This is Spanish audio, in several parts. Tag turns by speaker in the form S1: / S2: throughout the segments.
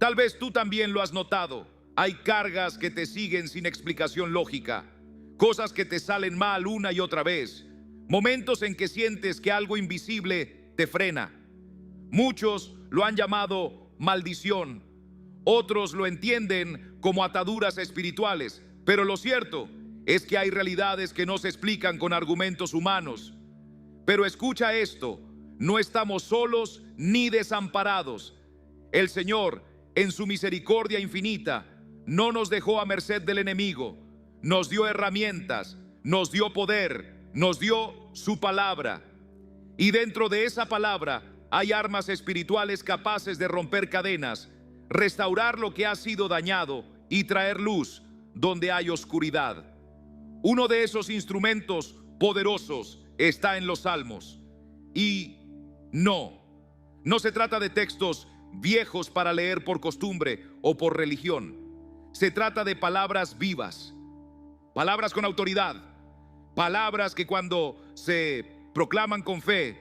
S1: Tal vez tú también lo has notado. Hay cargas que te siguen sin explicación lógica, cosas que te salen mal una y otra vez, momentos en que sientes que algo invisible te frena. Muchos lo han llamado maldición, otros lo entienden como ataduras espirituales, pero lo cierto es que hay realidades que no se explican con argumentos humanos. Pero escucha esto, no estamos solos ni desamparados. El Señor, en su misericordia infinita, no nos dejó a merced del enemigo. Nos dio herramientas, nos dio poder, nos dio su palabra. Y dentro de esa palabra hay armas espirituales capaces de romper cadenas, restaurar lo que ha sido dañado y traer luz donde hay oscuridad. Uno de esos instrumentos poderosos está en los Salmos. Y no se trata de textos viejos para leer por costumbre o por religión. Se trata de palabras vivas, palabras con autoridad, palabras que cuando se proclaman con fe,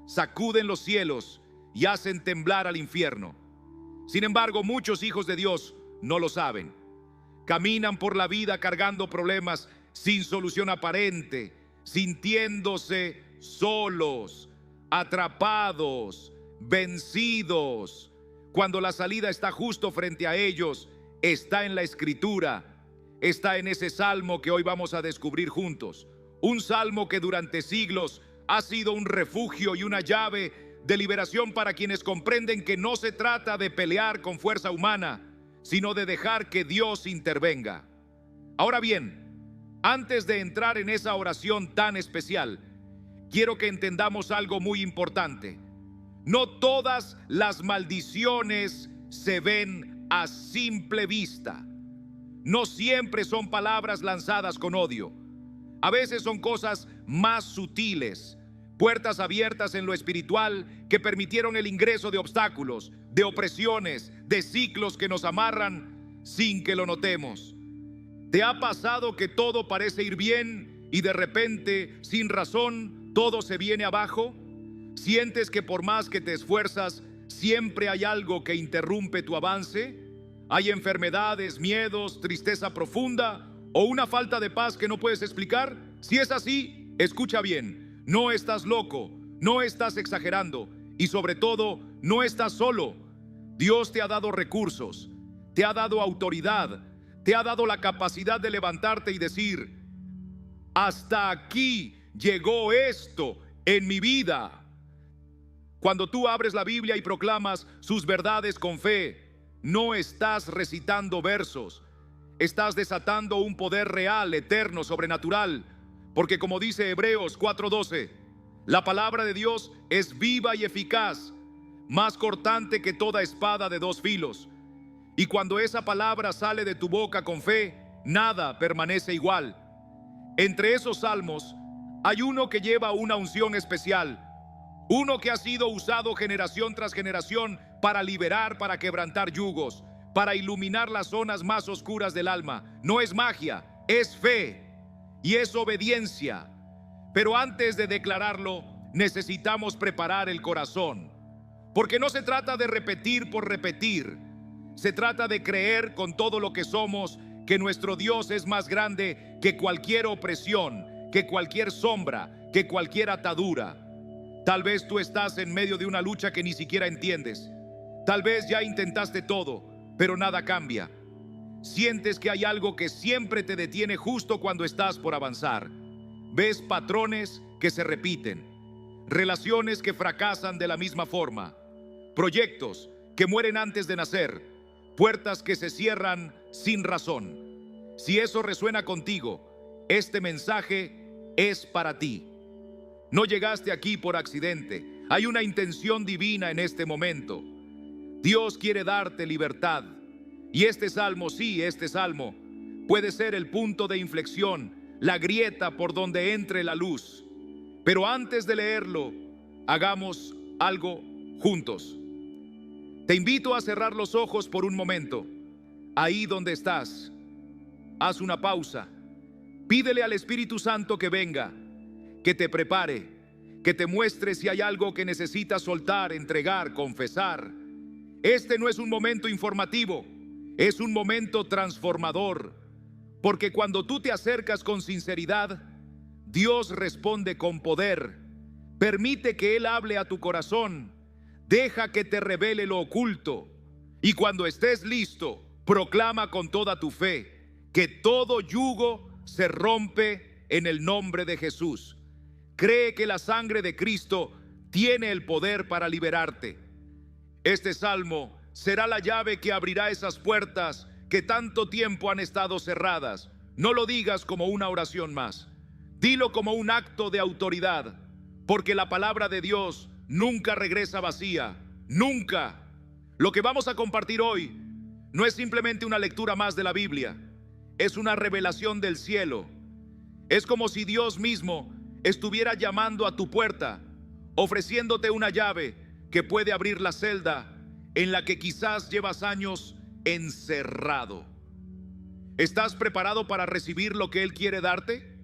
S1: sacuden los cielos y hacen temblar al infierno. Sin embargo, muchos hijos de Dios no lo saben. Caminan por la vida cargando problemas sin solución aparente, sintiéndose solos, atrapados, vencidos, cuando la salida está justo frente a ellos. Está en la Escritura, está en ese salmo que hoy vamos a descubrir juntos. Un salmo que durante siglos ha sido un refugio y una llave de liberación para quienes comprenden que no se trata de pelear con fuerza humana, sino de dejar que Dios intervenga. Ahora bien, antes de entrar en esa oración tan especial, quiero que entendamos algo muy importante. No todas las maldiciones se ven a simple vista. No siempre son palabras lanzadas con odio. A veces son cosas más sutiles, puertas abiertas en lo espiritual que permitieron el ingreso de obstáculos, de opresiones, de ciclos que nos amarran sin que lo notemos. ¿Te ha pasado que todo parece ir bien y de repente, sin razón, todo se viene abajo? ¿Sientes que por más que te esfuerzas, siempre hay algo que interrumpe tu avance? ¿Hay enfermedades, miedos, tristeza profunda o una falta de paz que no puedes explicar? Si es así, escucha bien, no estás loco, no estás exagerando y sobre todo, no estás solo. Dios te ha dado recursos, te ha dado autoridad, te ha dado la capacidad de levantarte y decir: hasta aquí llegó esto en mi vida. Cuando tú abres la Biblia y proclamas sus verdades con fe, no estás recitando versos, estás desatando un poder real, eterno, sobrenatural, porque como dice Hebreos 4:12, la palabra de Dios es viva y eficaz, más cortante que toda espada de dos filos. Y cuando esa palabra sale de tu boca con fe, nada permanece igual. Entre esos salmos hay uno que lleva una unción especial, uno que ha sido usado generación tras generación para liberar, para quebrantar yugos, para iluminar las zonas más oscuras del alma. No es magia, es fe y es obediencia. Pero antes de declararlo, necesitamos preparar el corazón, porque no se trata de repetir por repetir. Se trata de creer con todo lo que somos que nuestro Dios es más grande que cualquier opresión, que cualquier sombra, que cualquier atadura. Tal vez tú estás en medio de una lucha que ni siquiera entiendes. Tal vez ya intentaste todo, pero nada cambia. Sientes que hay algo que siempre te detiene justo cuando estás por avanzar. Ves patrones que se repiten, relaciones que fracasan de la misma forma, proyectos que mueren antes de nacer, puertas que se cierran sin razón. Si eso resuena contigo, este mensaje es para ti. No llegaste aquí por accidente. Hay una intención divina en este momento. Dios quiere darte libertad. Y este salmo, sí, este salmo puede ser el punto de inflexión, la grieta por donde entre la luz. Pero antes de leerlo, hagamos algo juntos. Te invito a cerrar los ojos por un momento. Ahí donde estás, haz una pausa. Pídele al Espíritu Santo que venga, que te prepare, que te muestre si hay algo que necesitas soltar, entregar, confesar. Este no es un momento informativo, es un momento transformador, porque cuando tú te acercas con sinceridad, Dios responde con poder. Permite que Él hable a tu corazón, deja que te revele lo oculto, y cuando estés listo, proclama con toda tu fe que todo yugo se rompe en el nombre de Jesús. Cree que la sangre de Cristo tiene el poder para liberarte. Este salmo será la llave que abrirá esas puertas que tanto tiempo han estado cerradas. No lo digas como una oración más, dilo como un acto de autoridad, porque la palabra de Dios nunca regresa vacía, nunca. Lo que vamos a compartir hoy no es simplemente una lectura más de la Biblia, es una revelación del cielo. Es como si Dios mismo estuviera llamando a tu puerta, ofreciéndote una llave que puede abrir la celda en la que quizás llevas años encerrado. ¿Estás preparado para recibir lo que Él quiere darte?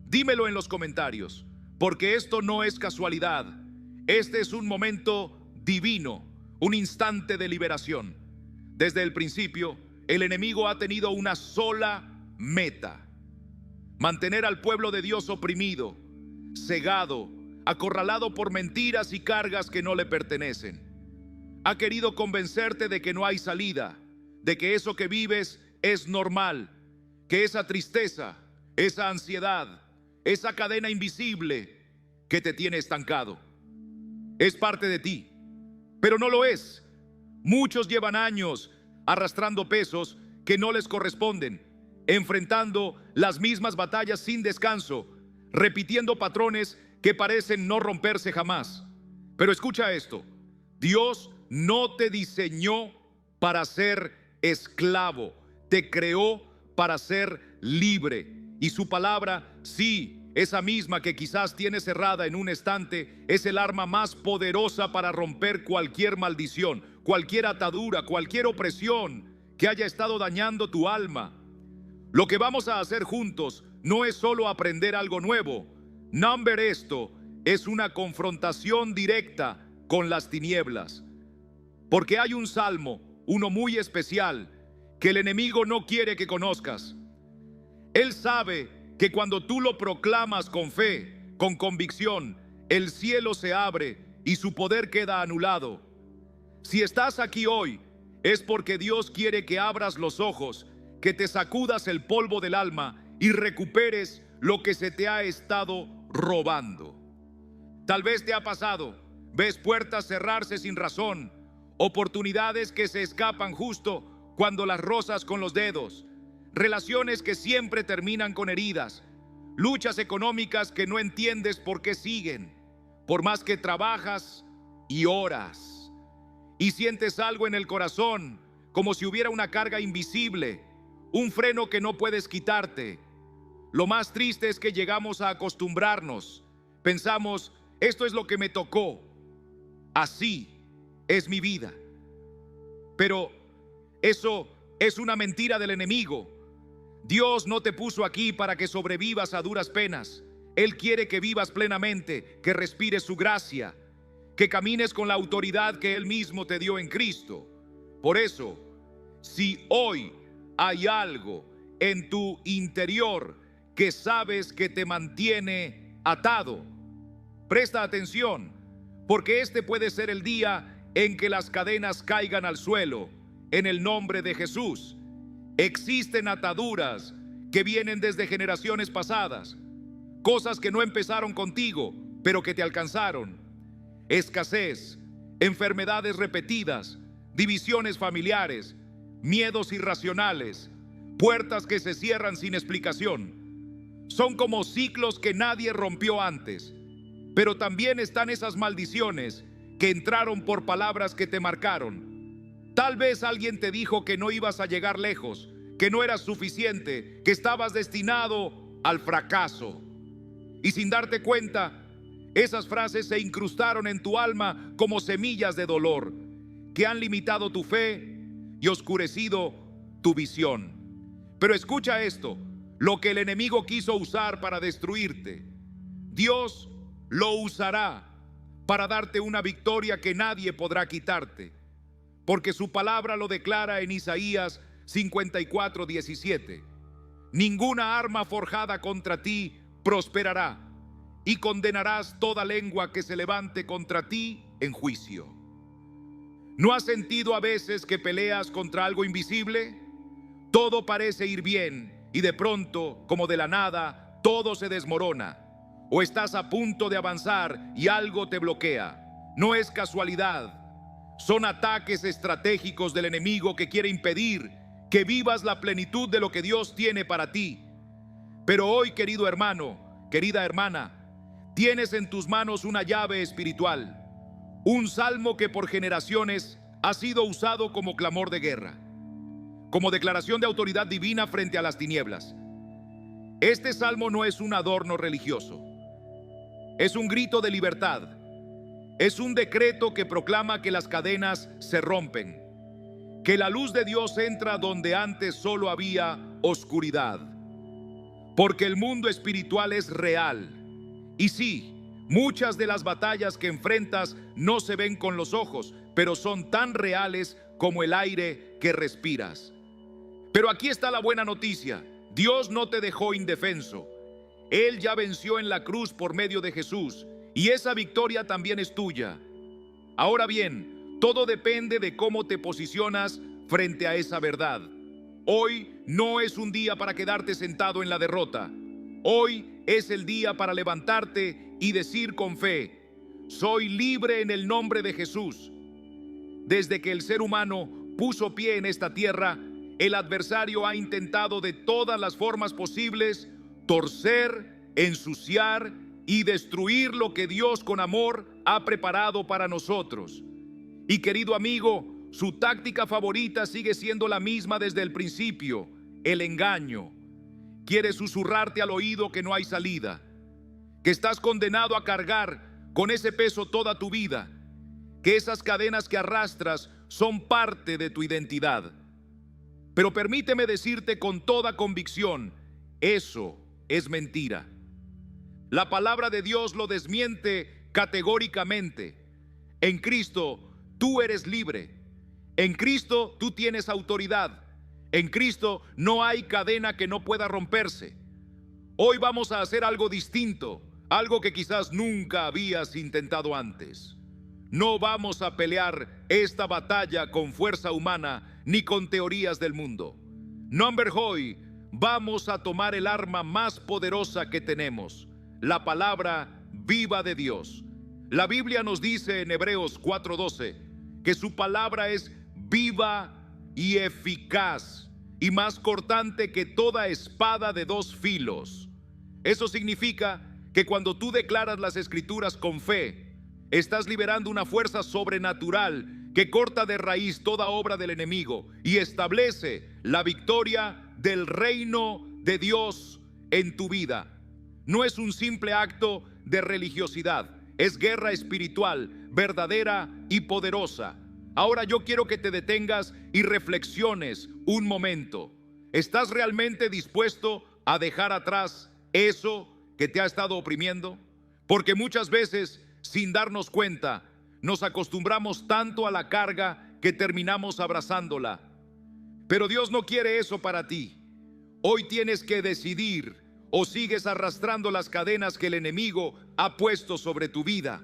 S1: Dímelo en los comentarios, porque esto no es casualidad. Este es un momento divino, un instante de liberación. Desde el principio, el enemigo ha tenido una sola meta: mantener al pueblo de Dios oprimido, cegado, acorralado por mentiras y cargas que no le pertenecen. Ha querido convencerte de que no hay salida, de que eso que vives es normal, que esa tristeza, esa ansiedad, esa cadena invisible que te tiene estancado es parte de ti, pero no lo es. Muchos llevan años arrastrando pesos que no les corresponden, enfrentando las mismas batallas sin descanso, repitiendo patrones que parecen no romperse jamás. Pero escucha esto: Dios no te diseñó para ser esclavo, te creó para ser libre. Y su palabra, sí, esa misma que quizás tienes cerrada en un estante, es el arma más poderosa para romper cualquier maldición, cualquier atadura, cualquier opresión que haya estado dañando tu alma. Lo que vamos a hacer juntos no es solo aprender algo nuevo. Number esto es una confrontación directa con las tinieblas. Porque hay un salmo, uno muy especial, que el enemigo no quiere que conozcas. Él sabe que cuando tú lo proclamas con fe, con convicción, el cielo se abre y su poder queda anulado. Si estás aquí hoy, es porque Dios quiere que abras los ojos, que te sacudas el polvo del alma y recuperes lo que se te ha estado robando. Tal vez te ha pasado, ves puertas cerrarse sin razón, oportunidades que se escapan justo cuando las rozas con los dedos, relaciones que siempre terminan con heridas, luchas económicas que no entiendes por qué siguen, por más que trabajas y oras, y sientes algo en el corazón, como si hubiera una carga invisible, un freno que no puedes quitarte. Lo más triste es que llegamos a acostumbrarnos. Pensamos, esto es lo que me tocó, así es mi vida. Pero eso es una mentira del enemigo. Dios no te puso aquí para que sobrevivas a duras penas. Él quiere que vivas plenamente, que respires su gracia, que camines con la autoridad que Él mismo te dio en Cristo. Por eso, si hoy hay algo en tu interior que sabes que te mantiene atado, presta atención, porque este puede ser el día en que las cadenas caigan al suelo, en el nombre de Jesús. Existen ataduras que vienen desde generaciones pasadas, cosas que no empezaron contigo, pero que te alcanzaron. Escasez, enfermedades repetidas, divisiones familiares, miedos irracionales, puertas que se cierran sin explicación. Son como ciclos que nadie rompió antes, pero también están esas maldiciones que entraron por palabras que te marcaron. Tal vez alguien te dijo que no ibas a llegar lejos, que no eras suficiente, que estabas destinado al fracaso. Y sin darte cuenta, esas frases se incrustaron en tu alma como semillas de dolor, que han limitado tu fe y oscurecido tu visión. Pero escucha esto: lo que el enemigo quiso usar para destruirte, Dios lo usará para darte una victoria que nadie podrá quitarte. porque su palabra lo declara en Isaías 54:17. Ninguna arma forjada contra ti prosperará, y condenarás toda lengua que se levante contra ti en juicio. ¿No has sentido a veces que peleas contra algo invisible? Todo parece ir bien y de pronto, como de la nada, todo se desmorona. O estás a punto de avanzar y algo te bloquea. No es casualidad. Son ataques estratégicos del enemigo que quiere impedir que vivas la plenitud de lo que Dios tiene para ti. Pero hoy, querido hermano, querida hermana, tienes en tus manos una llave espiritual, un salmo que por generaciones ha sido usado como clamor de guerra, como declaración de autoridad divina frente a las tinieblas. Este salmo no es un adorno religioso, es un grito de libertad, es un decreto que proclama que las cadenas se rompen, que la luz de Dios entra donde antes solo había oscuridad, porque el mundo espiritual es real. Y sí, muchas de las batallas que enfrentas no se ven con los ojos, pero son tan reales como el aire que respiras. Pero aquí está la buena noticia: Dios no te dejó indefenso. Él ya venció en la cruz por medio de Jesús, y esa victoria también es tuya. Ahora bien, todo depende de cómo te posicionas frente a esa verdad. Hoy no es un día para quedarte sentado en la derrota. Hoy es el día para levantarte y decir con fe: soy libre en el nombre de Jesús. Desde que el ser humano puso pie en esta tierra, el adversario ha intentado de todas las formas posibles torcer, ensuciar y destruir lo que Dios con amor ha preparado para nosotros. Y querido amigo, su táctica favorita sigue siendo la misma desde el principio: el engaño. Quiere susurrarte al oído que no hay salida, que estás condenado a cargar con ese peso toda tu vida, que esas cadenas que arrastras son parte de tu identidad. Pero permíteme decirte con toda convicción: eso es mentira. La palabra de Dios lo desmiente categóricamente. En Cristo tú eres libre. En Cristo tú tienes autoridad. En Cristo no hay cadena que no pueda romperse. Hoy vamos a hacer algo distinto, algo que quizás nunca habías intentado antes. No vamos a pelear esta batalla con fuerza humana ni con teorías del mundo. Number hoy, vamos a tomar el arma más poderosa que tenemos, la palabra viva de Dios. La Biblia nos dice en Hebreos 4:12 que su palabra es viva y eficaz y más cortante que toda espada de dos filos. Eso significa que cuando tú declaras las escrituras con fe, estás liberando una fuerza sobrenatural que corta de raíz toda obra del enemigo y establece la victoria del reino de Dios en tu vida. No es un simple acto de religiosidad, es guerra espiritual, verdadera y poderosa. Ahora yo quiero que te detengas y reflexiones un momento. ¿Estás realmente dispuesto a dejar atrás eso que te ha estado oprimiendo? Porque muchas veces, sin darnos cuenta, nos acostumbramos tanto a la carga que terminamos abrazándola. Pero Dios no quiere eso para ti. Hoy tienes que decidir: o sigues arrastrando las cadenas que el enemigo ha puesto sobre tu vida,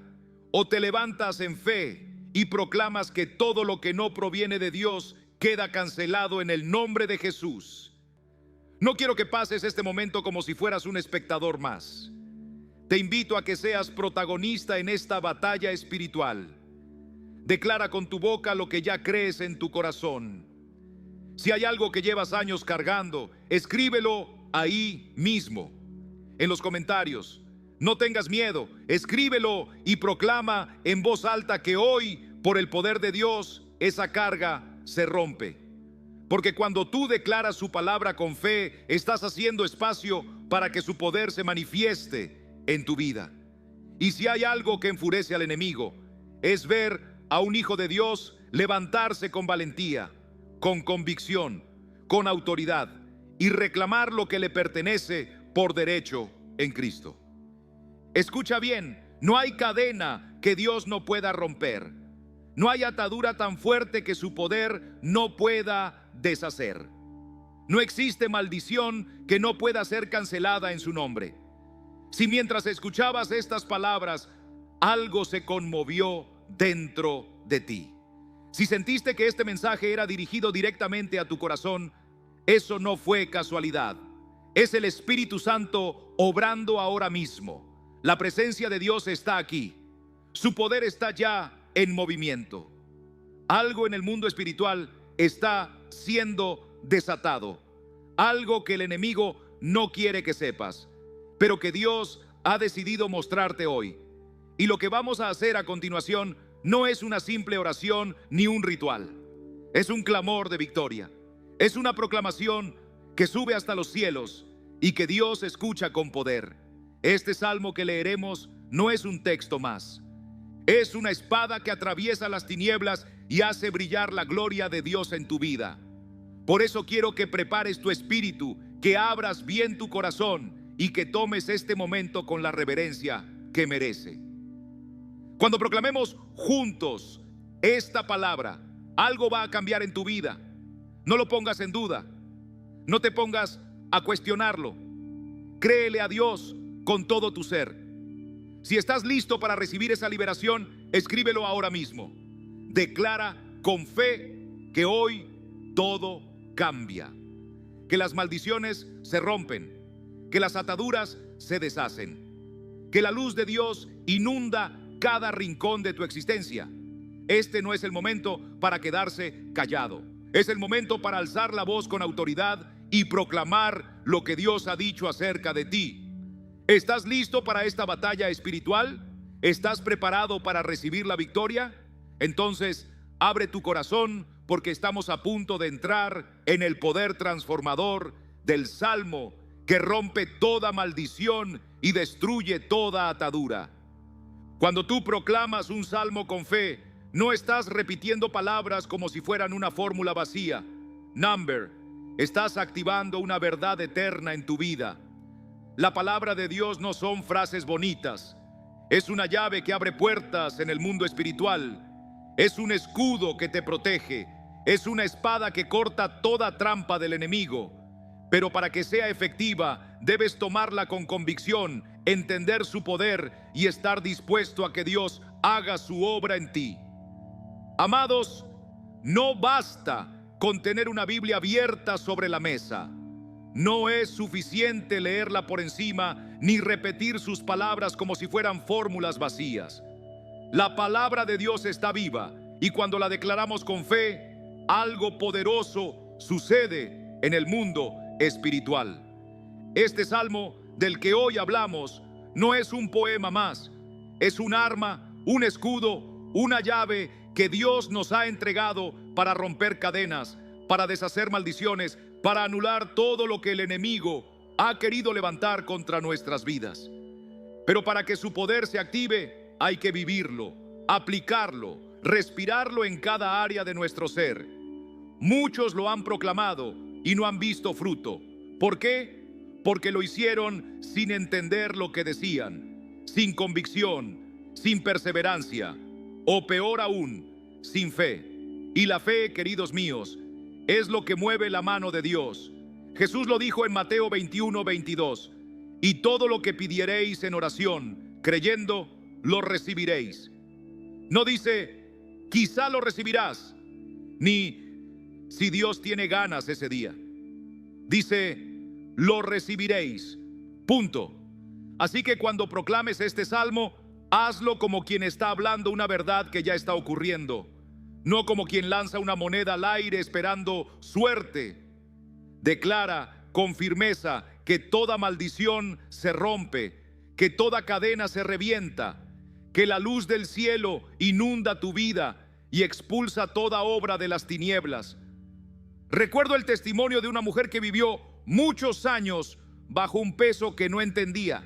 S1: o te levantas en fe y proclamas que todo lo que no proviene de Dios queda cancelado en el nombre de Jesús. No quiero que pases este momento como si fueras un espectador más. Te invito a que seas protagonista en esta batalla espiritual. Declara con tu boca lo que ya crees en tu corazón. Si hay algo que llevas años cargando, escríbelo ahí mismo, en los comentarios. No tengas miedo, escríbelo y proclama en voz alta que hoy, por el poder de Dios, esa carga se rompe. Porque cuando tú declaras su palabra con fe, estás haciendo espacio para que su poder se manifieste en tu vida. Y si hay algo que enfurece al enemigo, es ver a un hijo de Dios levantarse con valentía, con convicción, con autoridad y reclamar lo que le pertenece por derecho en Cristo. Escucha bien, no hay cadena que Dios no pueda romper. No hay atadura tan fuerte que su poder no pueda deshacer. No existe maldición que no pueda ser cancelada en su nombre. Si mientras escuchabas estas palabras, algo se conmovió dentro de ti, si sentiste que este mensaje era dirigido directamente a tu corazón, eso no fue casualidad. Es el Espíritu Santo obrando ahora mismo. La presencia de Dios está aquí. Su poder está ya en movimiento. Algo en el mundo espiritual está siendo desatado. Algo que el enemigo no quiere que sepas, pero que Dios ha decidido mostrarte hoy. Y lo que vamos a hacer a continuación no es una simple oración ni un ritual. Es un clamor de victoria. Es una proclamación que sube hasta los cielos y que Dios escucha con poder. Este salmo que leeremos no es un texto más. Es una espada que atraviesa las tinieblas y hace brillar la gloria de Dios en tu vida. Por eso quiero que prepares tu espíritu, que abras bien tu corazón y que tomes este momento con la reverencia que merece. Cuando proclamemos juntos esta palabra, algo va a cambiar en tu vida. No lo pongas en duda. No te pongas a cuestionarlo. Créele a Dios con todo tu ser. Si estás listo para recibir esa liberación, escríbelo ahora mismo. Declara con fe que hoy todo cambia. Que las maldiciones se rompen. Que las ataduras se deshacen. Que la luz de Dios inunda cada rincón de tu existencia. Este no es el momento para quedarse callado. Es el momento para alzar la voz con autoridad y proclamar lo que Dios ha dicho acerca de ti. ¿Estás listo para esta batalla espiritual? ¿Estás preparado para recibir la victoria? Entonces, abre tu corazón porque estamos a punto de entrar en el poder transformador del Salmo que rompe toda maldición y destruye toda atadura. Cuando tú proclamas un salmo con fe, no estás repitiendo palabras como si fueran una fórmula vacía. Estás activando una verdad eterna en tu vida. La palabra de Dios no son frases bonitas. Es una llave que abre puertas en el mundo espiritual. Es un escudo que te protege. Es una espada que corta toda trampa del enemigo. Pero para que sea efectiva, debes tomarla con convicción, entender su poder y estar dispuesto a que Dios haga su obra en ti. Amados, no basta con tener una Biblia abierta sobre la mesa. No es suficiente leerla por encima ni repetir sus palabras como si fueran fórmulas vacías. La palabra de Dios está viva y cuando la declaramos con fe, algo poderoso sucede en el mundo espiritual. Este salmo del que hoy hablamos no es un poema más, es un arma, un escudo, una llave que Dios nos ha entregado para romper cadenas, para deshacer maldiciones, para anular todo lo que el enemigo ha querido levantar contra nuestras vidas. Pero para que su poder se active, hay que vivirlo, aplicarlo, respirarlo en cada área de nuestro ser. Muchos lo han proclamado y no han visto fruto. ¿Por qué? Porque lo hicieron sin entender lo que decían, sin convicción, sin perseverancia, o peor aún, sin fe. Y la fe, queridos míos, es lo que mueve la mano de Dios. Jesús lo dijo en Mateo 21:22, y todo lo que pidiereis en oración, creyendo, lo recibiréis. No dice, quizá lo recibirás, ni si Dios tiene ganas ese día. Dice, lo recibiréis. Punto. Así que cuando proclames este salmo, hazlo como quien está hablando una verdad que ya está ocurriendo, no como quien lanza una moneda al aire esperando suerte. Declara con firmeza que toda maldición se rompe, que toda cadena se revienta, que la luz del cielo inunda tu vida y expulsa toda obra de las tinieblas. Recuerdo el testimonio de una mujer que vivió muchos años bajo un peso que no entendía.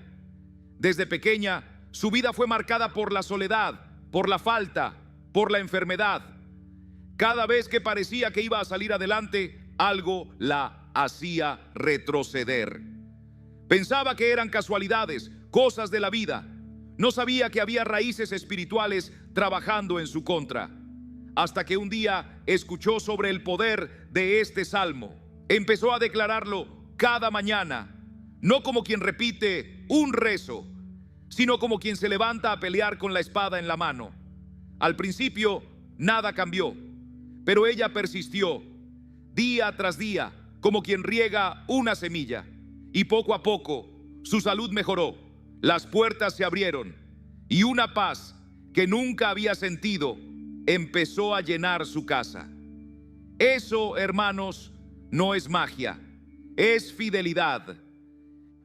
S1: Desde pequeña, su vida fue marcada por la soledad, por la falta, por la enfermedad. Cada vez que parecía que iba a salir adelante, algo la hacía retroceder. Pensaba que eran casualidades, cosas de la vida. No sabía que había raíces espirituales trabajando en su contra. hasta que un día escuchó sobre el poder de este salmo. Empezó a declararlo cada mañana, no como quien repite un rezo, sino como quien se levanta a pelear con la espada en la mano. Al principio nada cambió, pero ella persistió día tras día, como quien riega una semilla, y poco a poco su salud mejoró, las puertas se abrieron y una paz que nunca había sentido empezó a llenar su casa. Eso, hermanos, no es magia, es fidelidad.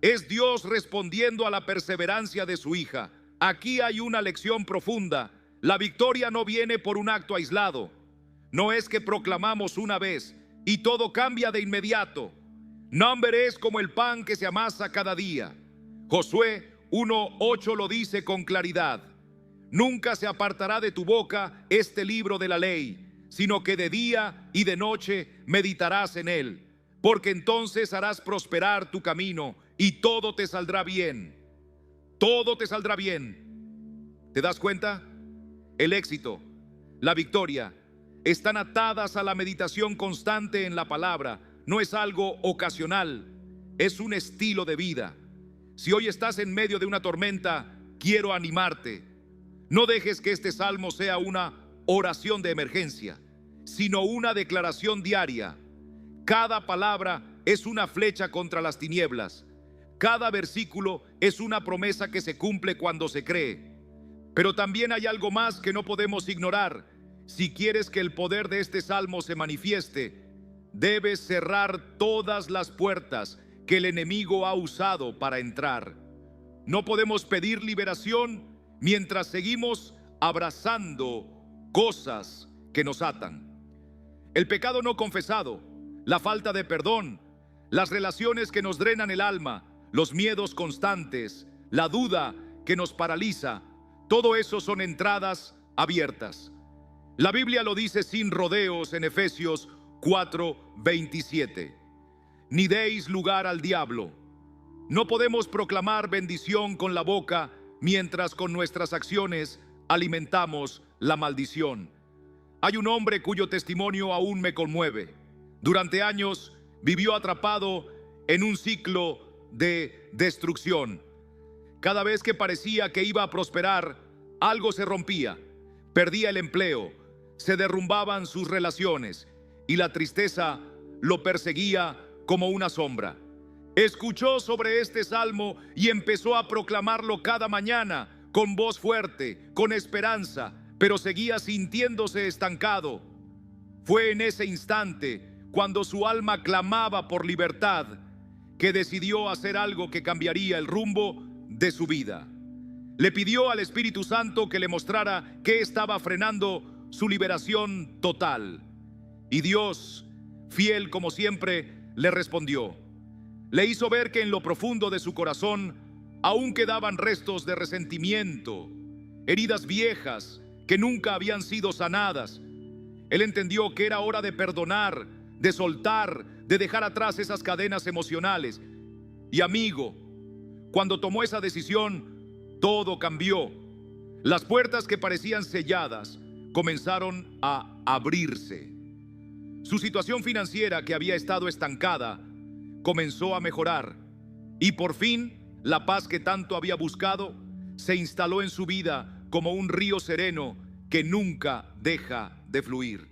S1: Es Dios respondiendo a la perseverancia de su hija. Aquí hay una lección profunda. La victoria no viene por un acto aislado. No es que proclamamos una vez y todo cambia de inmediato. Number es como el pan que se amasa cada día. Josué 1:8 lo dice con claridad. Nunca se apartará de tu boca este libro de la ley, sino que de día y de noche meditarás en él, porque entonces harás prosperar tu camino y todo te saldrá bien. Todo te saldrá bien. ¿Te das cuenta? El éxito, la victoria, están atadas a la meditación constante en la palabra. No es algo ocasional, es un estilo de vida. Si hoy estás en medio de una tormenta, quiero animarte. No dejes que este salmo sea una oración de emergencia, sino una declaración diaria. Cada palabra es una flecha contra las tinieblas. Cada versículo es una promesa que se cumple cuando se cree. Pero también hay algo más que no podemos ignorar. Si quieres que el poder de este salmo se manifieste, debes cerrar todas las puertas que el enemigo ha usado para entrar. No podemos pedir liberación mientras seguimos abrazando cosas que nos atan. El pecado no confesado, la falta de perdón, las relaciones que nos drenan el alma, los miedos constantes, la duda que nos paraliza, todo eso son entradas abiertas. La Biblia lo dice sin rodeos en Efesios 4:27. Ni deis lugar al diablo. No podemos proclamar bendición con la boca mientras con nuestras acciones alimentamos la maldición. Hay un hombre cuyo testimonio aún me conmueve. Durante años vivió atrapado en un ciclo de destrucción. Cada vez que parecía que iba a prosperar, algo se rompía, perdía el empleo, se derrumbaban sus relaciones y la tristeza lo perseguía como una sombra. Escuchó sobre este salmo y empezó a proclamarlo cada mañana con voz fuerte, con esperanza, pero seguía sintiéndose estancado. Fue en ese instante, cuando su alma clamaba por libertad, que decidió hacer algo que cambiaría el rumbo de su vida. Le pidió al Espíritu Santo que le mostrara qué estaba frenando su liberación total. Y Dios, fiel como siempre, le respondió. Le hizo ver que en lo profundo de su corazón aún quedaban restos de resentimiento, heridas viejas que nunca habían sido sanadas. Él entendió que era hora de perdonar, de soltar, de dejar atrás esas cadenas emocionales. Y amigo, cuando tomó esa decisión, todo cambió. Las puertas que parecían selladas comenzaron a abrirse. Su situación financiera, que había estado estancada, comenzó a mejorar. Y por fin, la paz que tanto había buscado se instaló en su vida como un río sereno que nunca deja de fluir.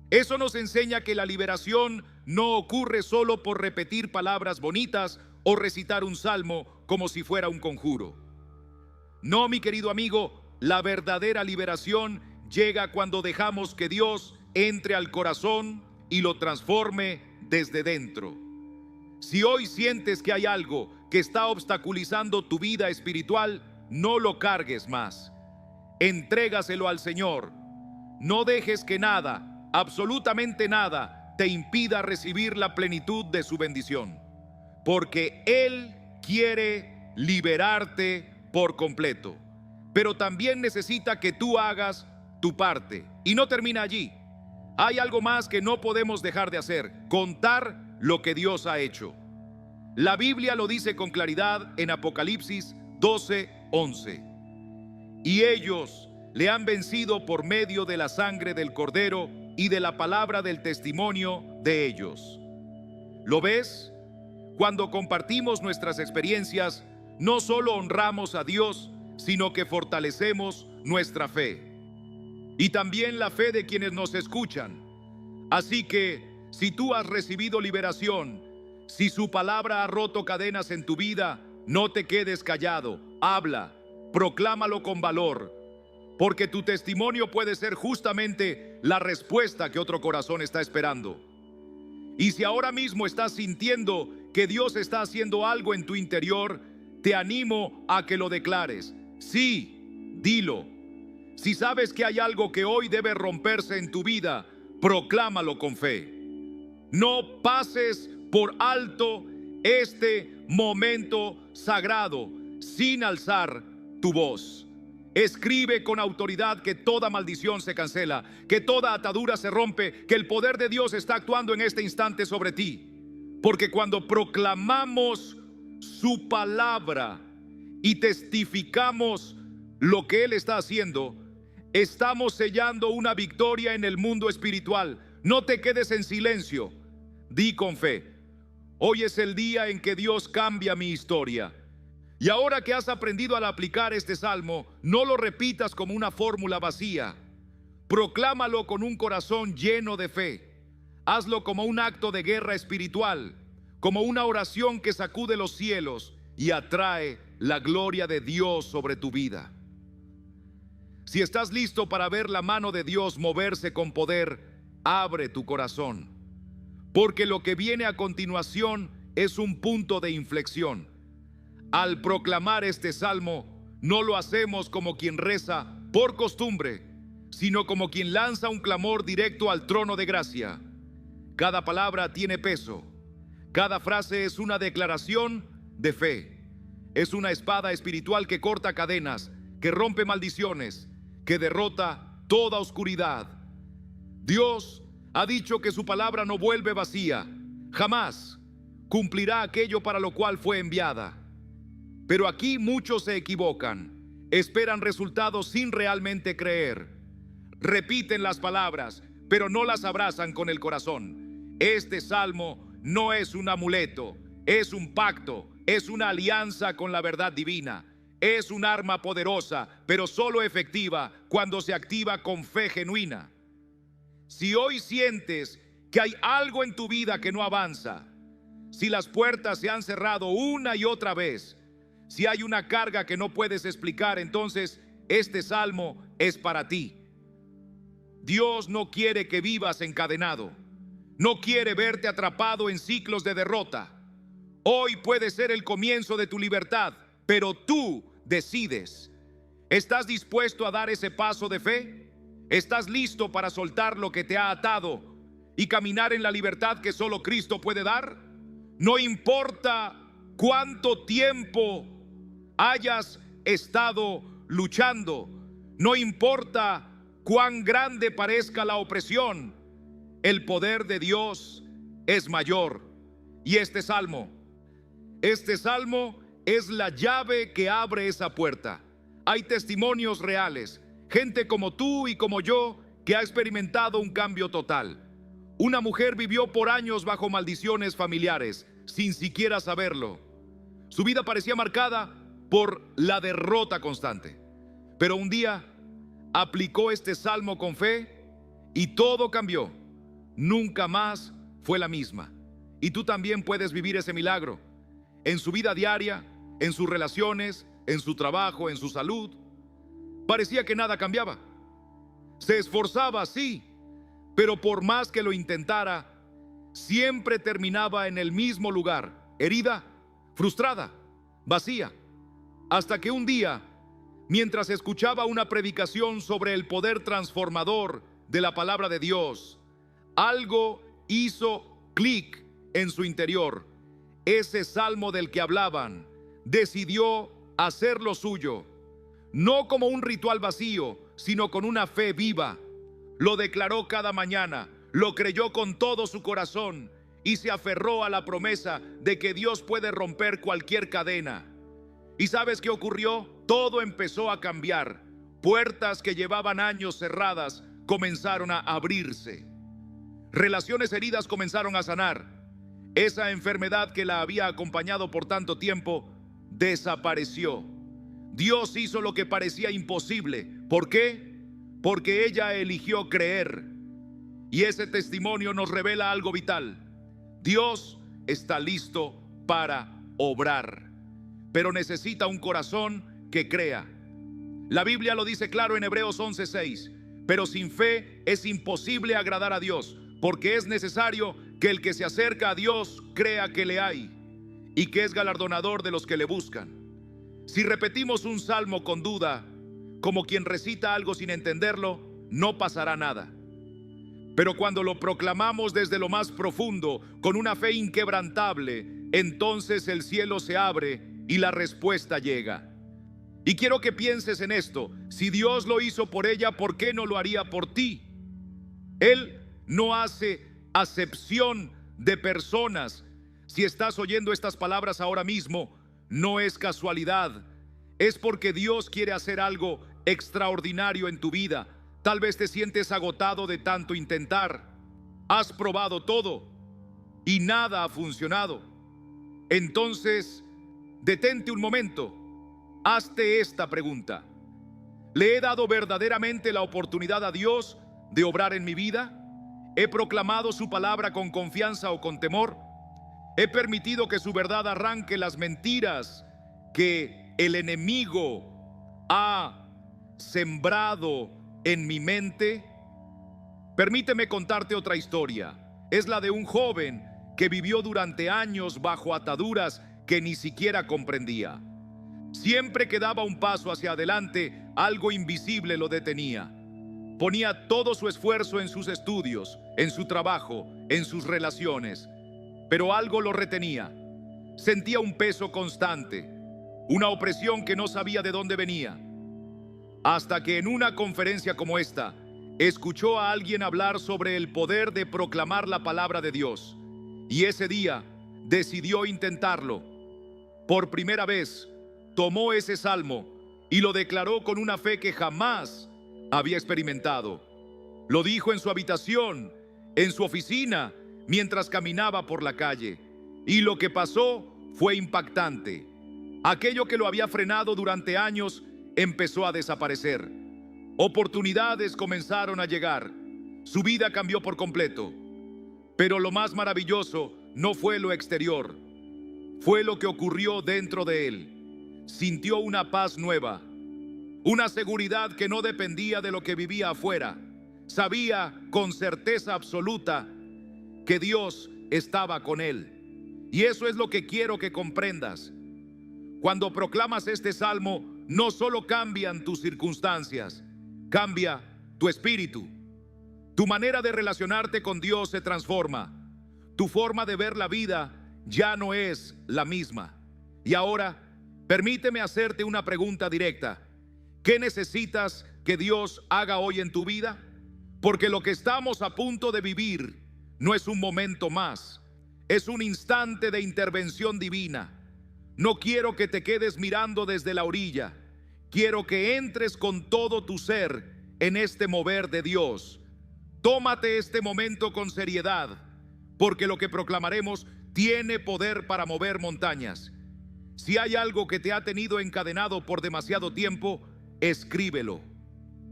S1: Eso nos enseña que la liberación no ocurre solo por repetir palabras bonitas o recitar un salmo como si fuera un conjuro. No, mi querido amigo, la verdadera liberación llega cuando dejamos que Dios entre al corazón y lo transforme desde dentro. Si hoy sientes que hay algo que está obstaculizando tu vida espiritual, no lo cargues más. Entrégaselo al Señor. No dejes que nada, absolutamente nada, te impida recibir la plenitud de su bendición, porque Él quiere liberarte por completo, pero también necesita que tú hagas tu parte. Y no termina allí. Hay algo más que no podemos dejar de hacer: contar lo que Dios ha hecho. La Biblia lo dice con claridad en Apocalipsis 12:11. Y ellos le han vencido por medio de la sangre del Cordero y de la palabra del testimonio de ellos. ¿Lo ves? Cuando compartimos nuestras experiencias, no solo honramos a Dios, sino que fortalecemos nuestra fe y también la fe de quienes nos escuchan. Así que, si tú has recibido liberación, si su palabra ha roto cadenas en tu vida, no te quedes callado, habla, proclámalo con valor, porque tu testimonio puede ser justamente la respuesta que otro corazón está esperando. Y si ahora mismo estás sintiendo que Dios está haciendo algo en tu interior, te animo a que lo declares. Sí, dilo. Si sabes que hay algo que hoy debe romperse en tu vida, proclámalo con fe. No pases por alto este momento sagrado sin alzar tu voz. Escribe con autoridad que toda maldición se cancela, que toda atadura se rompe, que el poder de Dios está actuando en este instante sobre ti. Porque cuando proclamamos su palabra y testificamos lo que Él está haciendo, estamos sellando una victoria en el mundo espiritual. No te quedes en silencio, di con fe: hoy es el día en que Dios cambia mi historia. Y ahora que has aprendido a aplicar este salmo, no lo repitas como una fórmula vacía. Proclámalo con un corazón lleno de fe. Hazlo como un acto de guerra espiritual, como una oración que sacude los cielos y atrae la gloria de Dios sobre tu vida. Si estás listo para ver la mano de Dios moverse con poder, abre tu corazón, porque lo que viene a continuación es un punto de inflexión. Al proclamar este salmo, no lo hacemos como quien reza por costumbre, sino como quien lanza un clamor directo al trono de gracia. Cada palabra tiene peso. Cada frase es una declaración de fe. Es una espada espiritual que corta cadenas, que rompe maldiciones, que derrota toda oscuridad. Dios ha dicho que su palabra no vuelve vacía. Jamás cumplirá aquello para lo cual fue enviada. Pero aquí muchos se equivocan, esperan resultados sin realmente creer. Repiten las palabras, pero no las abrazan con el corazón. Este salmo no es un amuleto, es un pacto, es una alianza con la verdad divina. Es un arma poderosa, pero solo efectiva cuando se activa con fe genuina. Si hoy sientes que hay algo en tu vida que no avanza, si las puertas se han cerrado una y otra vez, si hay una carga que no puedes explicar, entonces este salmo es para ti. Dios no quiere que vivas encadenado. No quiere verte atrapado en ciclos de derrota. Hoy puede ser el comienzo de tu libertad, pero tú decides. ¿Estás dispuesto a dar ese paso de fe? ¿Estás listo para soltar lo que te ha atado y caminar en la libertad que solo Cristo puede dar? No importa cuánto tiempo hayas estado luchando, no importa cuán grande parezca la opresión, el poder de Dios es mayor. Y este salmo es la llave que abre esa puerta. Hay testimonios reales, gente como tú y como yo que ha experimentado un cambio total. Una mujer vivió por años bajo maldiciones familiares sin siquiera saberlo. Su vida parecía marcada por la derrota constante, pero un día aplicó este salmo con fe y todo cambió. Nunca más fue la misma. Y tú también puedes vivir ese milagro en su vida diaria, en sus relaciones, en su trabajo, en su salud. Parecía que nada cambiaba. Se esforzaba, sí, pero por más que lo intentara, siempre terminaba en el mismo lugar, herida, frustrada, vacía. Hasta que un día, mientras escuchaba una predicación sobre el poder transformador de la palabra de Dios, algo hizo clic en su interior. Ese salmo del que hablaban, decidió hacer lo suyo, no como un ritual vacío, sino con una fe viva. Lo declaró cada mañana, lo creyó con todo su corazón y se aferró a la promesa de que Dios puede romper cualquier cadena. ¿Y sabes qué ocurrió? Todo empezó a cambiar. Puertas que llevaban años cerradas comenzaron a abrirse. Relaciones heridas comenzaron a sanar. Esa enfermedad que la había acompañado por tanto tiempo desapareció. Dios hizo lo que parecía imposible. ¿Por qué? Porque ella eligió creer. Y ese testimonio nos revela algo vital. Dios está listo para obrar, pero necesita un corazón que crea. La Biblia lo dice claro en Hebreos 11:6. Pero sin fe es imposible agradar a Dios, porque es necesario que el que se acerca a Dios crea que le hay y que es galardonador de los que le buscan. Si repetimos un salmo con duda, como quien recita algo sin entenderlo, no pasará nada. Pero cuando lo proclamamos desde lo más profundo, con una fe inquebrantable, entonces el cielo se abre y la respuesta llega. Y quiero que pienses en esto: si Dios lo hizo por ella, ¿por qué no lo haría por ti? Él no hace acepción de personas. Si estás oyendo estas palabras ahora mismo, no es casualidad. Es porque Dios quiere hacer algo extraordinario en tu vida. Tal vez te sientes agotado de tanto intentar. Has probado todo y nada ha funcionado. Entonces, detente un momento. Hazte esta pregunta: ¿le he dado verdaderamente la oportunidad a Dios de obrar en mi vida? ¿He proclamado su palabra con confianza o con temor? ¿He permitido que su verdad arranque las mentiras que el enemigo ha sembrado en mi mente? Permíteme contarte otra historia. Es la de un joven que vivió durante años bajo ataduras que ni siquiera comprendía. Siempre que daba un paso hacia adelante, algo invisible lo detenía. Ponía todo su esfuerzo en sus estudios, en su trabajo, en sus relaciones, pero algo lo retenía. Sentía un peso constante, una opresión que no sabía de dónde venía. Hasta que en una conferencia como esta, escuchó a alguien hablar sobre el poder de proclamar la palabra de Dios. Y ese día decidió intentarlo. Por primera vez, tomó ese salmo y lo declaró con una fe que jamás había experimentado. Lo dijo en su habitación, en su oficina, mientras caminaba por la calle. Y lo que pasó fue impactante. Aquello que lo había frenado durante años empezó a desaparecer. Oportunidades comenzaron a llegar. Su vida cambió por completo. Pero lo más maravilloso no fue lo exterior, fue lo que ocurrió dentro de él. Sintió una paz nueva, una seguridad que no dependía de lo que vivía afuera. Sabía con certeza absoluta que Dios estaba con él. Y eso es lo que quiero que comprendas. Cuando proclamas este salmo, no solo cambian tus circunstancias, cambia tu espíritu. Tu manera de relacionarte con Dios se transforma. Tu forma de ver la vida ya no es la misma. Y ahora, permíteme hacerte una pregunta directa. ¿Qué necesitas que Dios haga hoy en tu vida? Porque lo que estamos a punto de vivir no es un momento más, es un instante de intervención divina. No quiero que te quedes mirando desde la orilla. Quiero que entres con todo tu ser en este mover de Dios. Tómate este momento con seriedad, porque lo que proclamaremos tiene poder para mover montañas. Si hay algo que te ha tenido encadenado por demasiado tiempo, escríbelo.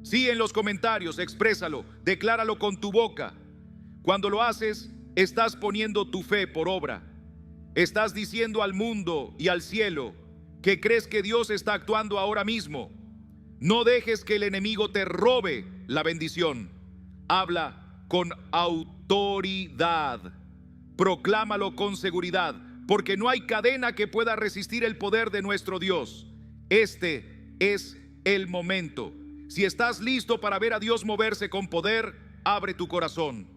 S1: Sí, en los comentarios, exprésalo, decláralo con tu boca. Cuando lo haces, estás poniendo tu fe por obra. Estás diciendo al mundo y al cielo que crees que Dios está actuando ahora mismo. No dejes que el enemigo te robe la bendición. Habla con autoridad. Proclámalo con seguridad, porque no hay cadena que pueda resistir el poder de nuestro Dios. Este es el momento. Si estás listo para ver a Dios moverse con poder, abre tu corazón.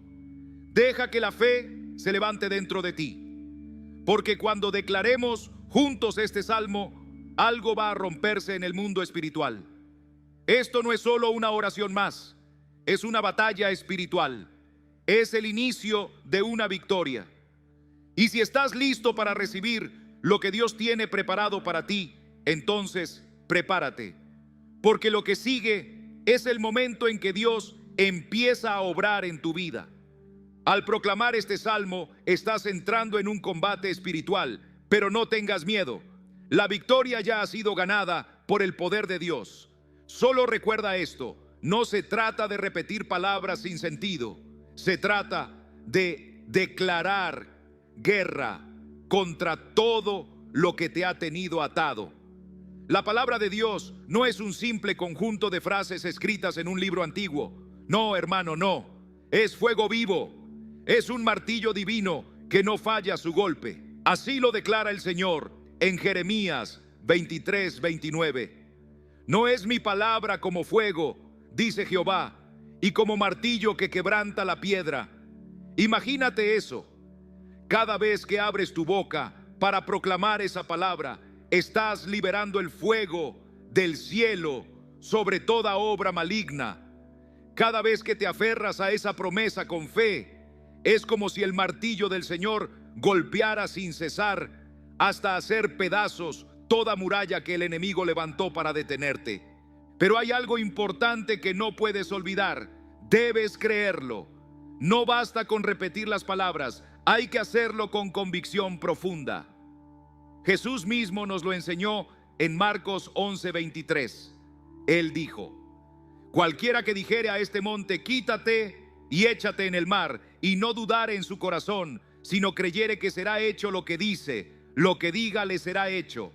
S1: Deja que la fe se levante dentro de ti. Porque cuando declaremos juntos este salmo, algo va a romperse en el mundo espiritual. Esto no es solo una oración más, es una batalla espiritual. Es el inicio de una victoria. Y si estás listo para recibir lo que Dios tiene preparado para ti, entonces prepárate. porque lo que sigue es el momento en que Dios empieza a obrar en tu vida. Al proclamar este salmo, estás entrando en un combate espiritual, pero no tengas miedo. La victoria ya ha sido ganada por el poder de Dios. Solo recuerda esto: no se trata de repetir palabras sin sentido, se trata de declarar guerra contra todo lo que te ha tenido atado. La palabra de Dios no es un simple conjunto de frases escritas en un libro antiguo. No, hermano, no. Es fuego vivo. Es un martillo divino que no falla su golpe. Así lo declara el Señor en Jeremías 23:29. No es mi palabra como fuego, dice Jehová, y como martillo que quebranta la piedra. Imagínate eso. Cada vez que abres tu boca para proclamar esa palabra, estás liberando el fuego del cielo sobre toda obra maligna. Cada vez que te aferras a esa promesa con fe, es como si el martillo del Señor golpeara sin cesar hasta hacer pedazos toda muralla que el enemigo levantó para detenerte. Pero hay algo importante que no puedes olvidar: debes creerlo. No basta con repetir las palabras, hay que hacerlo con convicción profunda. Jesús mismo nos lo enseñó en Marcos 11:23. Él dijo: cualquiera que dijere a este monte, quítate y échate en el mar, y no dudare en su corazón, sino creyere que será hecho lo que dice, lo que diga le será hecho.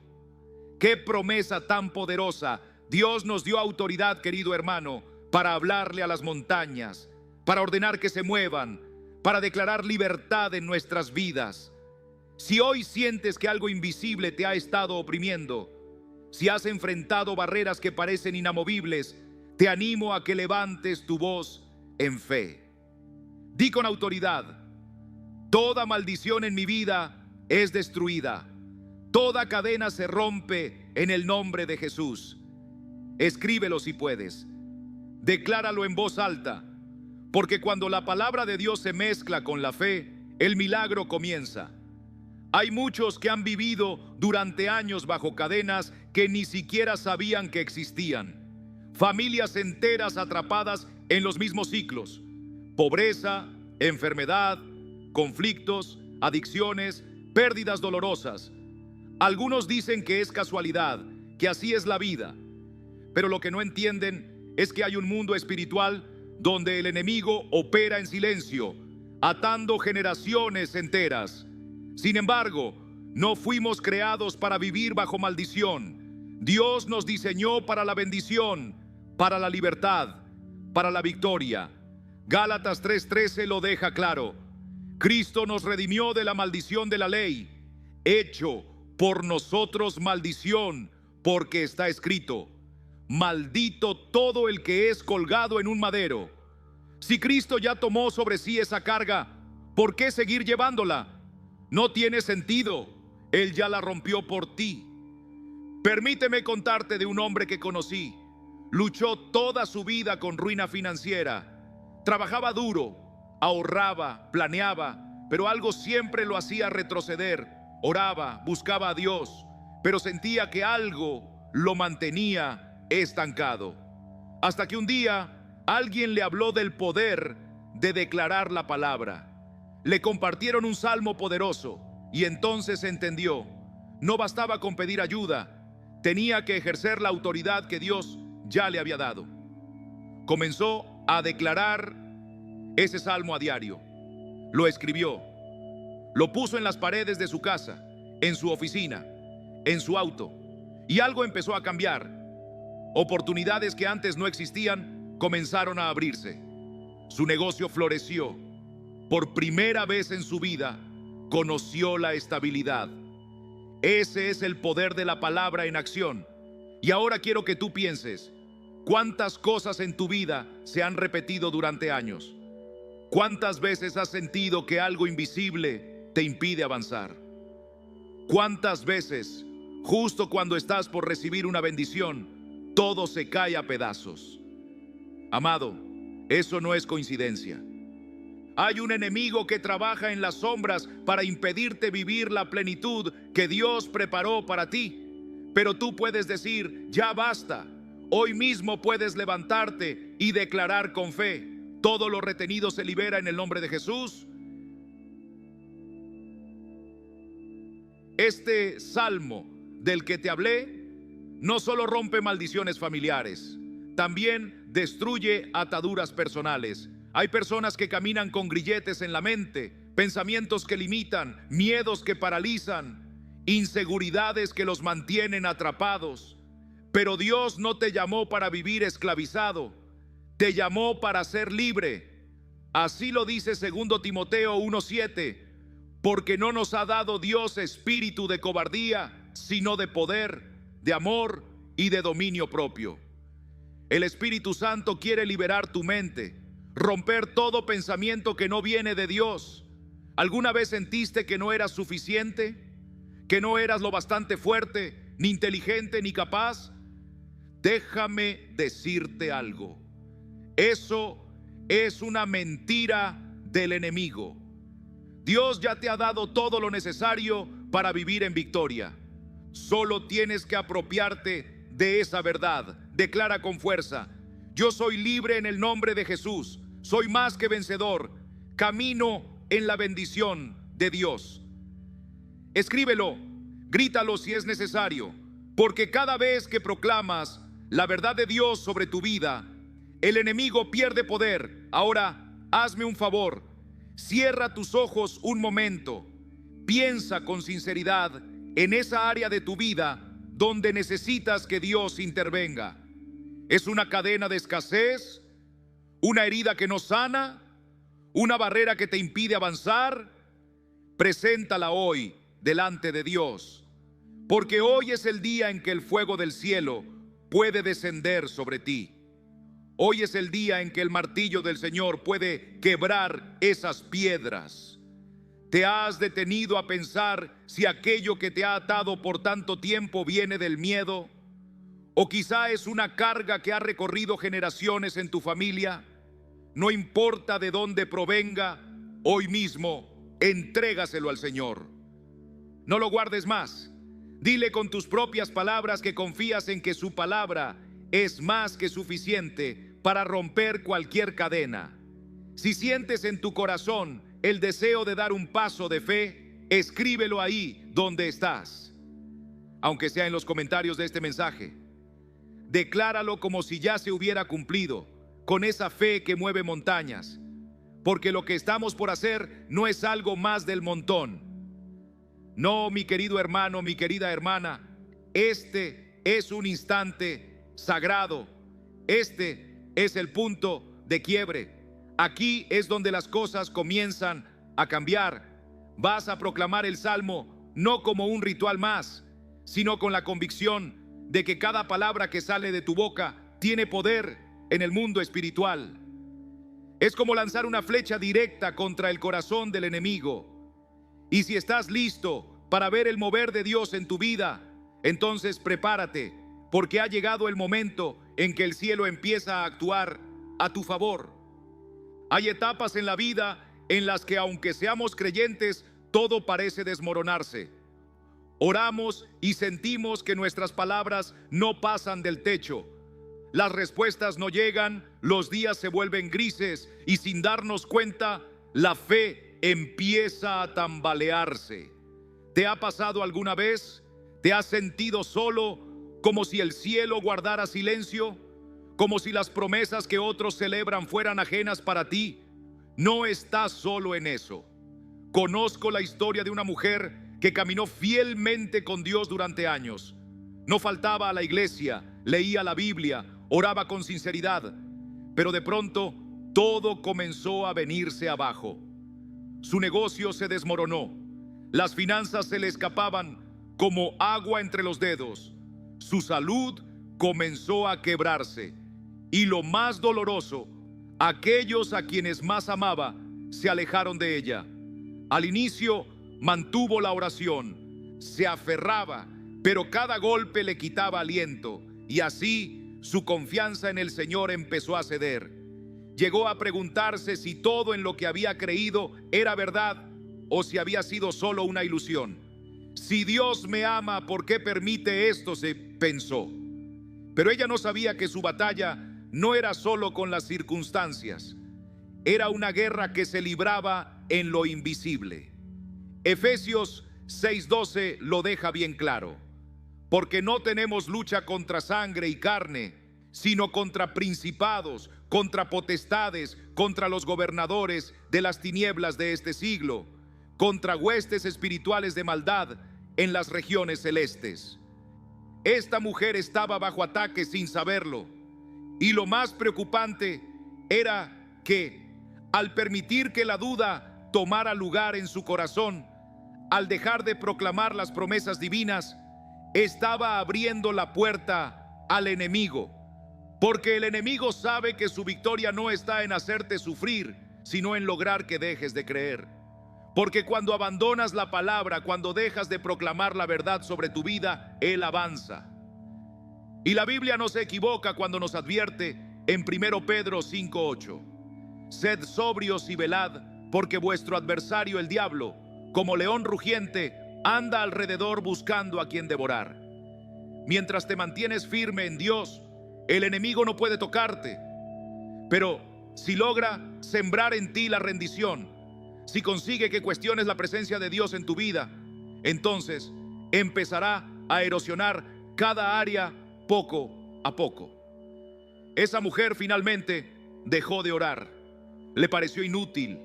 S1: ¡Qué promesa tan poderosa! Dios nos dio autoridad, querido hermano, para hablarle a las montañas, para ordenar que se muevan, para declarar libertad en nuestras vidas. Si hoy sientes que algo invisible te ha estado oprimiendo, si has enfrentado barreras que parecen inamovibles, te animo a que levantes tu voz en fe. Di con autoridad: toda maldición en mi vida es destruida. Toda cadena se rompe en el nombre de Jesús. Escríbelo si puedes. Decláralo en voz alta, porque cuando la palabra de Dios se mezcla con la fe, el milagro comienza. Hay muchos que han vivido durante años bajo cadenas que ni siquiera sabían que existían. Familias enteras atrapadas en los mismos ciclos: pobreza, enfermedad, conflictos, adicciones, pérdidas dolorosas. Algunos dicen que es casualidad, que así es la vida. Pero lo que no entienden es que hay un mundo espiritual donde el enemigo opera en silencio, atando generaciones enteras. Sin embargo, no fuimos creados para vivir bajo maldición. Dios nos diseñó para la bendición, para la libertad, para la victoria. Gálatas 3:13 lo deja claro. Cristo nos redimió de la maldición de la ley, hecho por nosotros maldición, porque está escrito: maldito todo el que es colgado en un madero. Si Cristo ya tomó sobre sí esa carga, ¿por qué seguir llevándola? No tiene sentido. Él ya la rompió por ti. Permíteme contarte de un hombre que conocí. Luchó toda su vida con ruina financiera. Trabajaba duro, ahorraba, planeaba, pero algo siempre lo hacía retroceder. Oraba, buscaba a Dios, pero sentía que algo lo mantenía estancado. Hasta que un día alguien le habló del poder de declarar la palabra. Le compartieron un salmo poderoso y entonces entendió: no bastaba con pedir ayuda, tenía que ejercer la autoridad que Dios ya le había dado. Comenzó a declarar ese salmo a diario. Lo escribió, lo puso en las paredes de su casa, en su oficina, en su auto, y algo empezó a cambiar. Oportunidades que antes no existían comenzaron a abrirse. Su negocio floreció. Por primera vez en su vida, conoció la estabilidad. Ese es el poder de la palabra en acción. Y ahora quiero que tú pienses: ¿cuántas cosas en tu vida se han repetido durante años? ¿Cuántas veces has sentido que algo invisible te impide avanzar? ¿Cuántas veces, justo cuando estás por recibir una bendición, todo se cae a pedazos? Amado, eso no es coincidencia. Hay un enemigo que trabaja en las sombras para impedirte vivir la plenitud que Dios preparó para ti. Pero tú puedes decir: ya basta. Hoy mismo puedes levantarte y declarar con fe. Todo lo retenido se libera en el nombre de Jesús. Este salmo del que te hablé no solo rompe maldiciones familiares, también destruye ataduras personales. Hay personas que caminan con grilletes en la mente, pensamientos que limitan, miedos que paralizan, inseguridades que los mantienen atrapados. Pero Dios no te llamó para vivir esclavizado, te llamó para ser libre. Así lo dice 2 Timoteo 1:7, porque no nos ha dado Dios espíritu de cobardía, sino de poder, de amor y de dominio propio. El Espíritu Santo quiere liberar tu mente, romper todo pensamiento que no viene de Dios. ¿Alguna vez sentiste que no eras suficiente? ¿Que no eras lo bastante fuerte, ni inteligente, ni capaz? Déjame decirte algo. Eso es una mentira del enemigo. Dios ya te ha dado todo lo necesario para vivir en victoria. Solo tienes que apropiarte de esa verdad. Declara con fuerza: yo soy libre en el nombre de Jesús. Soy más que vencedor. Camino en la bendición de Dios. Escríbelo, grítalo si es necesario, porque cada vez que proclamas la verdad de Dios sobre tu vida, el enemigo pierde poder. Ahora, hazme un favor. Cierra tus ojos un momento. Piensa con sinceridad en esa área de tu vida donde necesitas que Dios intervenga. ¿Es una cadena de escasez? ¿Una herida que no sana? ¿Una barrera que te impide avanzar? Preséntala hoy delante de Dios, porque hoy es el día en que el fuego del cielo puede descender sobre ti. Hoy es el día en que el martillo del Señor puede quebrar esas piedras. ¿Te has detenido a pensar si aquello que te ha atado por tanto tiempo viene del miedo? ¿O quizá es una carga que ha recorrido generaciones en tu familia? No importa de dónde provenga, hoy mismo entrégaselo al Señor. No lo guardes más. Dile con tus propias palabras que confías en que su palabra es más que suficiente para romper cualquier cadena. Si sientes en tu corazón el deseo de dar un paso de fe, escríbelo ahí donde estás, aunque sea en los comentarios de este mensaje. Decláralo como si ya se hubiera cumplido, con esa fe que mueve montañas, porque lo que estamos por hacer no es algo más del montón. No, mi querido hermano, mi querida hermana, este es un instante sagrado. Este es el punto de quiebre. Aquí es donde las cosas comienzan a cambiar. Vas a proclamar el salmo no como un ritual más, sino con la convicción de que cada palabra que sale de tu boca tiene poder en el mundo espiritual. Es como lanzar una flecha directa contra el corazón del enemigo. Y si estás listo para ver el mover de Dios en tu vida, entonces prepárate, porque ha llegado el momento en que el cielo empieza a actuar a tu favor. Hay etapas en la vida en las que, aunque seamos creyentes, todo parece desmoronarse. Oramos y sentimos que nuestras palabras no pasan del techo. Las respuestas no llegan, los días se vuelven grises y sin darnos cuenta, la fe empieza a tambalearse. ¿Te ha pasado alguna vez? ¿Te has sentido solo, como si el cielo guardara silencio? ¿Como si las promesas que otros celebran fueran ajenas para ti? No estás solo en eso. Conozco la historia de una mujer que caminó fielmente con Dios durante años. No faltaba a la iglesia, leía la Biblia, oraba con sinceridad, pero de pronto todo comenzó a venirse abajo. Su negocio se desmoronó, las finanzas se le escapaban como agua entre los dedos, su salud comenzó a quebrarse y, lo más doloroso, aquellos a quienes más amaba se alejaron de ella. Al inicio mantuvo la oración, se aferraba, pero cada golpe le quitaba aliento, y así su confianza en el Señor empezó a ceder. Llegó a preguntarse si todo en lo que había creído era verdad o si había sido solo una ilusión. Si Dios me ama, ¿por qué permite esto?, se pensó. Pero ella no sabía que su batalla no era solo con las circunstancias, era una guerra que se libraba en lo invisible. Efesios 6:12 lo deja bien claro. Porque no tenemos lucha contra sangre y carne, sino contra principados, contra potestades, contra los gobernadores de las tinieblas de este siglo, contra huestes espirituales de maldad en las regiones celestes. Esta mujer estaba bajo ataque sin saberlo, y lo más preocupante era que, al permitir que la duda tomara lugar en su corazón, al dejar de proclamar las promesas divinas, estaba abriendo la puerta al enemigo, porque el enemigo sabe que su victoria no está en hacerte sufrir, sino en lograr que dejes de creer. Porque cuando abandonas la palabra, cuando dejas de proclamar la verdad sobre tu vida, Él avanza. Y la Biblia no se equivoca cuando nos advierte en 1 Pedro 5:8: sed sobrios y velad, porque vuestro adversario el diablo, como león rugiente, anda alrededor buscando a quien devorar. Mientras te mantienes firme en Dios, el enemigo no puede tocarte. Pero si logra sembrar en ti la rendición, si consigue que cuestiones la presencia de Dios en tu vida, entonces empezará a erosionar cada área poco a poco. Esa mujer finalmente dejó de orar. Le pareció inútil.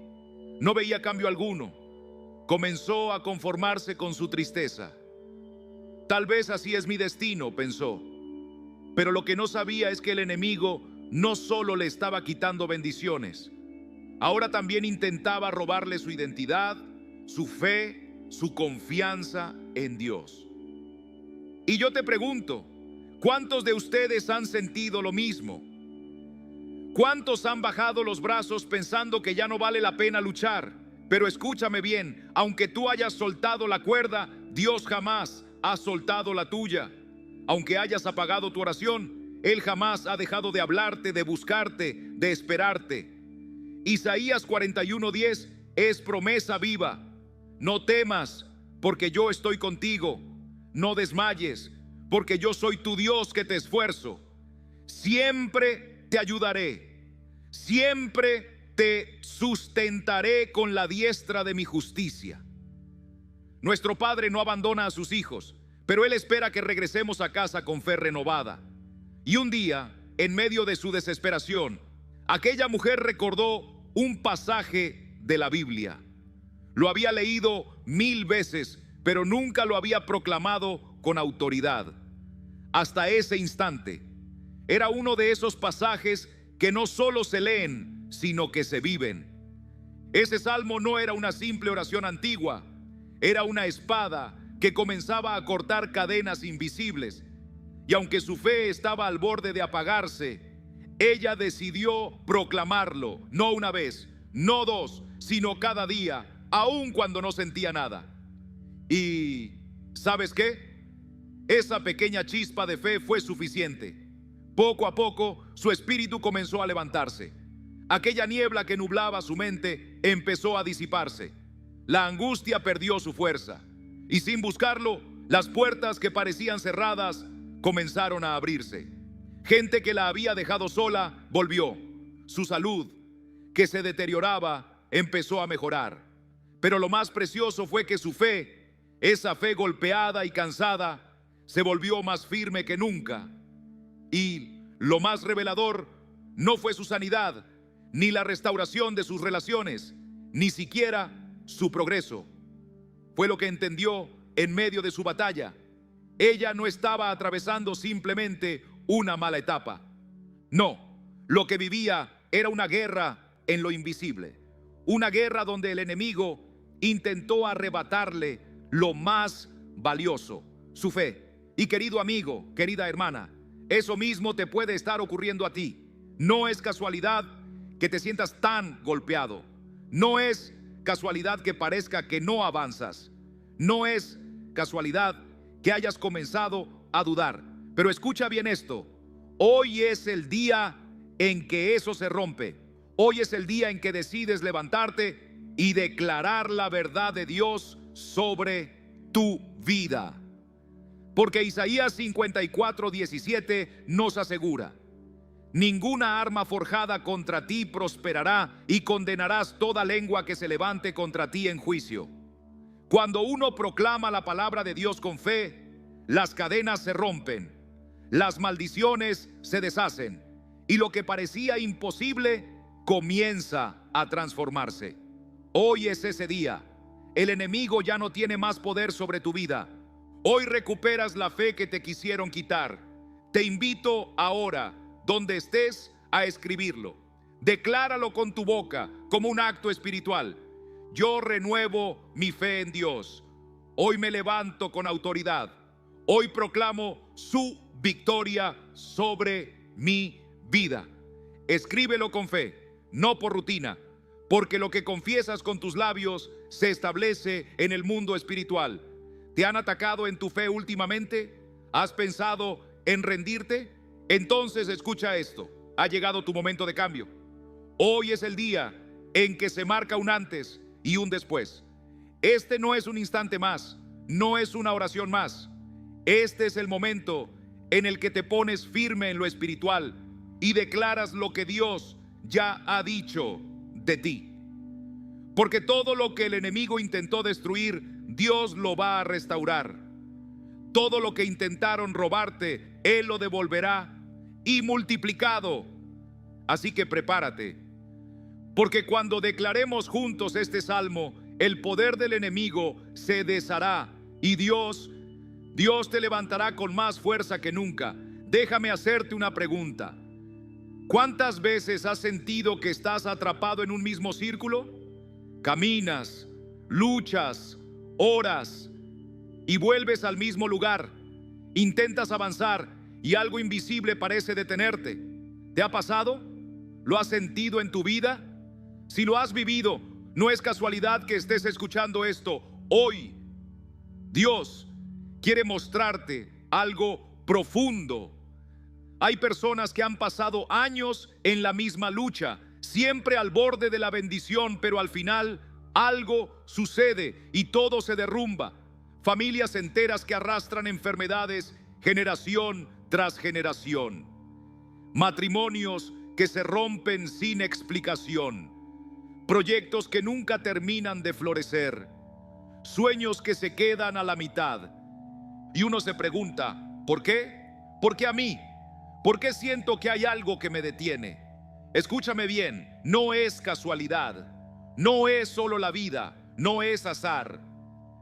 S1: No veía cambio alguno. Comenzó a conformarse con su tristeza. Tal vez así es mi destino, pensó. Pero lo que no sabía es que el enemigo no solo le estaba quitando bendiciones, ahora también intentaba robarle su identidad, su fe, su confianza en Dios. Y yo te pregunto, ¿cuántos de ustedes han sentido lo mismo? ¿Cuántos han bajado los brazos pensando que ya no vale la pena luchar? Pero escúchame bien, aunque tú hayas soltado la cuerda, Dios jamás ha soltado la tuya. Aunque hayas apagado tu oración, Él jamás ha dejado de hablarte, de buscarte, de esperarte. Isaías 41:10 es promesa viva. No temas, porque yo estoy contigo. No desmayes, porque yo soy tu Dios que te esfuerzo. Siempre te ayudaré. Siempre te sustentaré con la diestra de mi justicia. Nuestro Padre no abandona a sus hijos, pero Él espera que regresemos a casa con fe renovada. Y un día, en medio de su desesperación, aquella mujer recordó un pasaje de la Biblia. Lo había leído 1000 veces, pero nunca lo había proclamado con autoridad. Hasta ese instante, era uno de esos pasajes que no solo se leen, sino que se viven. Ese salmo no era una simple oración antigua, era una espada que comenzaba a cortar cadenas invisibles. Y aunque su fe estaba al borde de apagarse, ella decidió proclamarlo, no una vez, no dos, sino cada día, aun cuando no sentía nada. Y ¿sabes qué? Esa pequeña chispa de fe fue suficiente. Poco a poco su espíritu comenzó a levantarse. Aquella niebla que nublaba su mente empezó a disiparse. La angustia perdió su fuerza. Y sin buscarlo, las puertas que parecían cerradas comenzaron a abrirse. Gente que la había dejado sola volvió. Su salud, que se deterioraba, empezó a mejorar. Pero lo más precioso fue que su fe, esa fe golpeada y cansada, se volvió más firme que nunca. Y lo más revelador no fue su sanidad, ni la restauración de sus relaciones, ni siquiera su progreso. Fue lo que entendió en medio de su batalla. Ella no estaba atravesando simplemente una mala etapa. No, lo que vivía era una guerra en lo invisible. Una guerra donde el enemigo intentó arrebatarle lo más valioso, su fe. Y querido amigo, querida hermana, eso mismo te puede estar ocurriendo a ti. No es casualidad que te sientas tan golpeado. No es casualidad que parezca que no avanzas. No es casualidad que hayas comenzado a dudar. Pero escucha bien esto. Hoy es el día en que eso se rompe. Hoy es el día en que decides levantarte y declarar la verdad de Dios sobre tu vida. Porque Isaías 54:17 nos asegura: ninguna arma forjada contra ti prosperará, y condenarás toda lengua que se levante contra ti en juicio. Cuando uno proclama la palabra de Dios con fe, las cadenas se rompen, las maldiciones se deshacen, y lo que parecía imposible comienza a transformarse. Hoy es ese día. El enemigo ya no tiene más poder sobre tu vida. Hoy recuperas la fe que te quisieron quitar. Te invito ahora, donde estés, a escribirlo. Decláralo con tu boca como un acto espiritual. Yo renuevo mi fe en Dios. Hoy me levanto con autoridad. Hoy proclamo su victoria sobre mi vida. Escríbelo con fe, no por rutina, porque lo que confiesas con tus labios se establece en el mundo espiritual. ¿Te han atacado en tu fe últimamente? ¿Has pensado en rendirte? Entonces escucha esto. Ha llegado tu momento de cambio. Hoy es el día en que se marca un antes y un después. Este no es un instante más, no es una oración más. Este es el momento en el que te pones firme en lo espiritual y declaras lo que Dios ya ha dicho de ti. Porque todo lo que el enemigo intentó destruir, Dios lo va a restaurar. Todo lo que intentaron robarte, Él lo devolverá y multiplicado. Así que prepárate, porque cuando declaremos juntos este salmo, el poder del enemigo se deshará y Dios te levantará con más fuerza que nunca. Déjame hacerte una pregunta. ¿Cuántas veces has sentido que estás atrapado en un mismo círculo? Caminas, luchas, oras y vuelves al mismo lugar. Intentas avanzar y algo invisible parece detenerte. ¿Te ha pasado? ¿Lo has sentido en tu vida? Si lo has vivido, no es casualidad que estés escuchando esto hoy. Dios quiere mostrarte algo profundo. Hay personas que han pasado años en la misma lucha, siempre al borde de la bendición, pero al final algo sucede y todo se derrumba. Familias enteras que arrastran enfermedades generación tras generación. Matrimonios que se rompen sin explicación. Proyectos que nunca terminan de florecer. Sueños que se quedan a la mitad. Y uno se pregunta, ¿por qué? ¿Por qué a mí? ¿Por qué siento que hay algo que me detiene? Escúchame bien, no es casualidad, no es solo la vida, no es azar.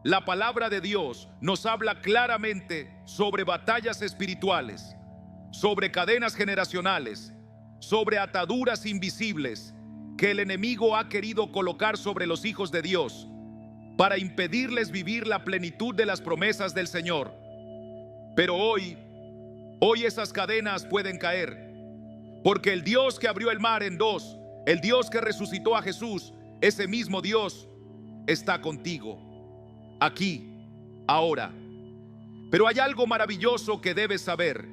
S1: La palabra de Dios nos habla claramente sobre batallas espirituales, sobre cadenas generacionales, sobre ataduras invisibles que el enemigo ha querido colocar sobre los hijos de Dios para impedirles vivir la plenitud de las promesas del Señor. Pero hoy esas cadenas pueden caer, porque el Dios que abrió el mar en dos, el Dios que resucitó a Jesús, ese mismo Dios está contigo, aquí, ahora. Pero hay algo maravilloso que debes saber.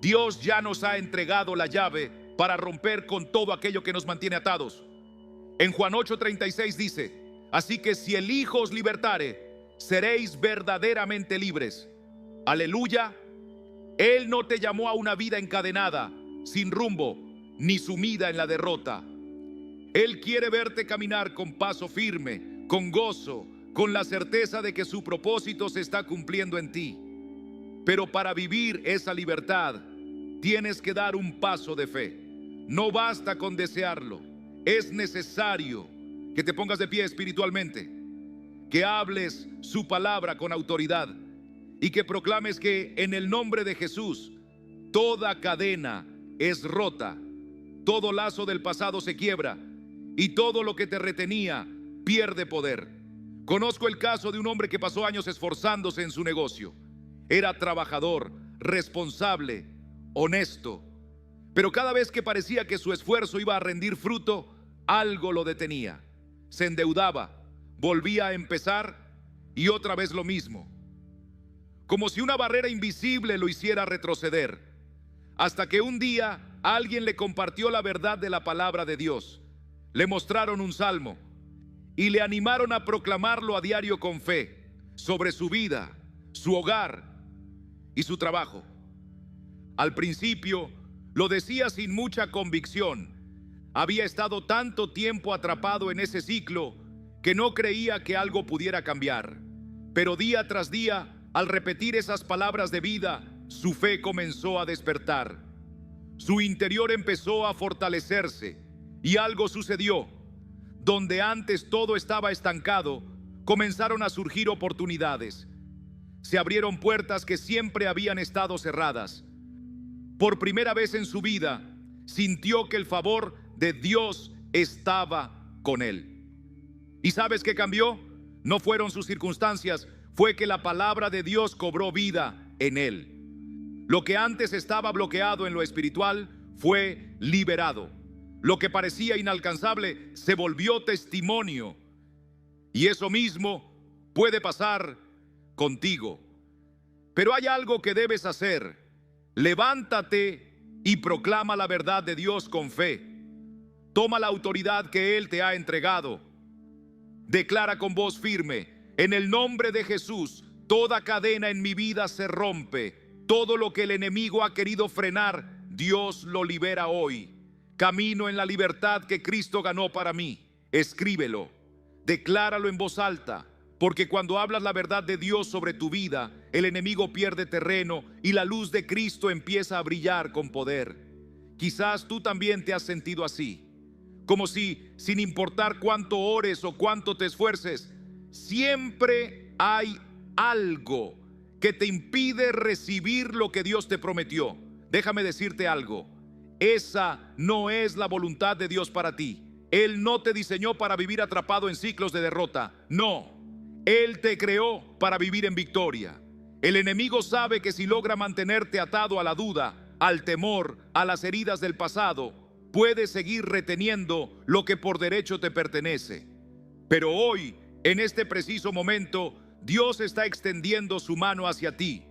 S1: Dios ya nos ha entregado la llave para romper con todo aquello que nos mantiene atados. En Juan 8:36 dice: así que si el Hijo os libertare, seréis verdaderamente libres. Aleluya. Él no te llamó a una vida encadenada, sin rumbo, ni sumida en la derrota. Él quiere verte caminar con paso firme, con gozo, con la certeza de que su propósito se está cumpliendo en ti. Pero para vivir esa libertad, tienes que dar un paso de fe. No basta con desearlo. Es necesario que te pongas de pie espiritualmente, que hables su palabra con autoridad y que proclames que en el nombre de Jesús toda cadena es rota, todo lazo del pasado se quiebra y todo lo que te retenía pierde poder. Conozco el caso de un hombre que pasó años esforzándose en su negocio. Era trabajador, responsable, honesto, pero cada vez que parecía que su esfuerzo iba a rendir fruto, algo lo detenía. Se endeudaba, volvía a empezar y otra vez lo mismo, como si una barrera invisible lo hiciera retroceder, hasta que un día alguien le compartió la verdad de la palabra de Dios. Le mostraron un salmo y le animaron a proclamarlo a diario con fe sobre su vida, su hogar, y su trabajo. Al principio lo decía sin mucha convicción. Había estado tanto tiempo atrapado en ese ciclo que no creía que algo pudiera cambiar. Pero día tras día, al repetir esas palabras de vida, su fe comenzó a despertar. Su interior empezó a fortalecerse y algo sucedió. Donde antes todo estaba estancado, comenzaron a surgir oportunidades. Se abrieron puertas que siempre habían estado cerradas. Por primera vez en su vida, sintió que el favor de Dios estaba con él. ¿Y sabes qué cambió? No fueron sus circunstancias, fue que la palabra de Dios cobró vida en él. Lo que antes estaba bloqueado en lo espiritual fue liberado. Lo que parecía inalcanzable se volvió testimonio. Y eso mismo puede pasar contigo. Pero hay algo que debes hacer. Levántate y proclama la verdad de Dios con fe. Toma la autoridad que Él te ha entregado. Declara con voz firme: en el nombre de Jesús, toda cadena en mi vida se rompe. Todo lo que el enemigo ha querido frenar, Dios lo libera hoy. Camino en la libertad que Cristo ganó para mí. Escríbelo, decláralo en voz alta, porque cuando hablas la verdad de Dios sobre tu vida, el enemigo pierde terreno y la luz de Cristo empieza a brillar con poder. Quizás tú también te has sentido así, como si, sin importar cuánto ores o cuánto te esfuerces, siempre hay algo que te impide recibir lo que Dios te prometió. Déjame decirte algo: esa no es la voluntad de Dios para ti. Él no te diseñó para vivir atrapado en ciclos de derrota. No, Él te creó para vivir en victoria. El enemigo sabe que si logra mantenerte atado a la duda, al temor, a las heridas del pasado, puedes seguir reteniendo lo que por derecho te pertenece. Pero hoy, en este preciso momento, Dios está extendiendo su mano hacia ti.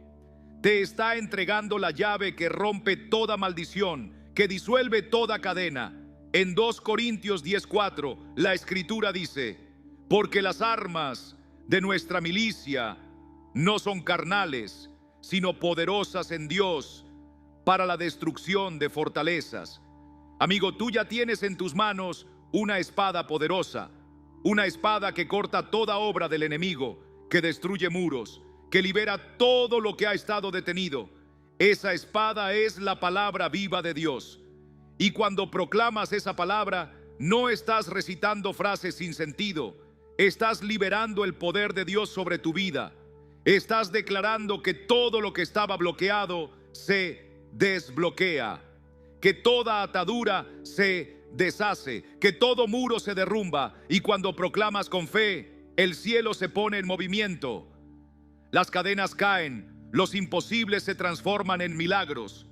S1: Te está entregando la llave que rompe toda maldición, que disuelve toda cadena. En 2 Corintios 10:4, la Escritura dice: porque las armas de nuestra milicia no son carnales, sino poderosas en Dios para la destrucción de fortalezas. Amigo, tú ya tienes en tus manos una espada poderosa, una espada que corta toda obra del enemigo, que destruye muros, que libera todo lo que ha estado detenido. Esa espada es la palabra viva de Dios. Y cuando proclamas esa palabra, no estás recitando frases sin sentido. Estás liberando el poder de Dios sobre tu vida. Estás declarando que todo lo que estaba bloqueado se desbloquea, que toda atadura se deshace, que todo muro se derrumba. Y cuando proclamas con fe, el cielo se pone en movimiento. Las cadenas caen, los imposibles se transforman en milagros.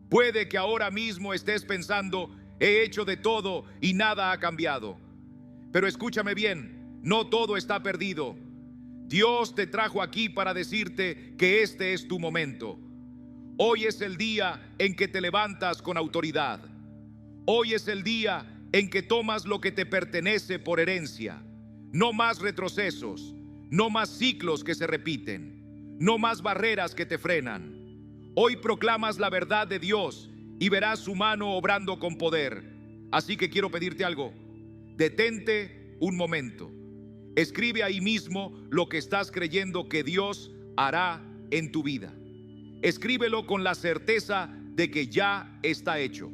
S1: Puede que ahora mismo estés pensando: he hecho de todo y nada ha cambiado. Pero escúchame bien, no todo está perdido. Dios te trajo aquí para decirte que este es tu momento. Hoy es el día en que te levantas con autoridad. Hoy es el día en que tomas lo que te pertenece por herencia. No más retrocesos, no más ciclos que se repiten, no más barreras que te frenan. Hoy proclamas la verdad de Dios y verás su mano obrando con poder. Así que quiero pedirte algo: detente un momento. Escribe ahí mismo lo que estás creyendo que Dios hará en tu vida. Escríbelo con la certeza de que ya está hecho,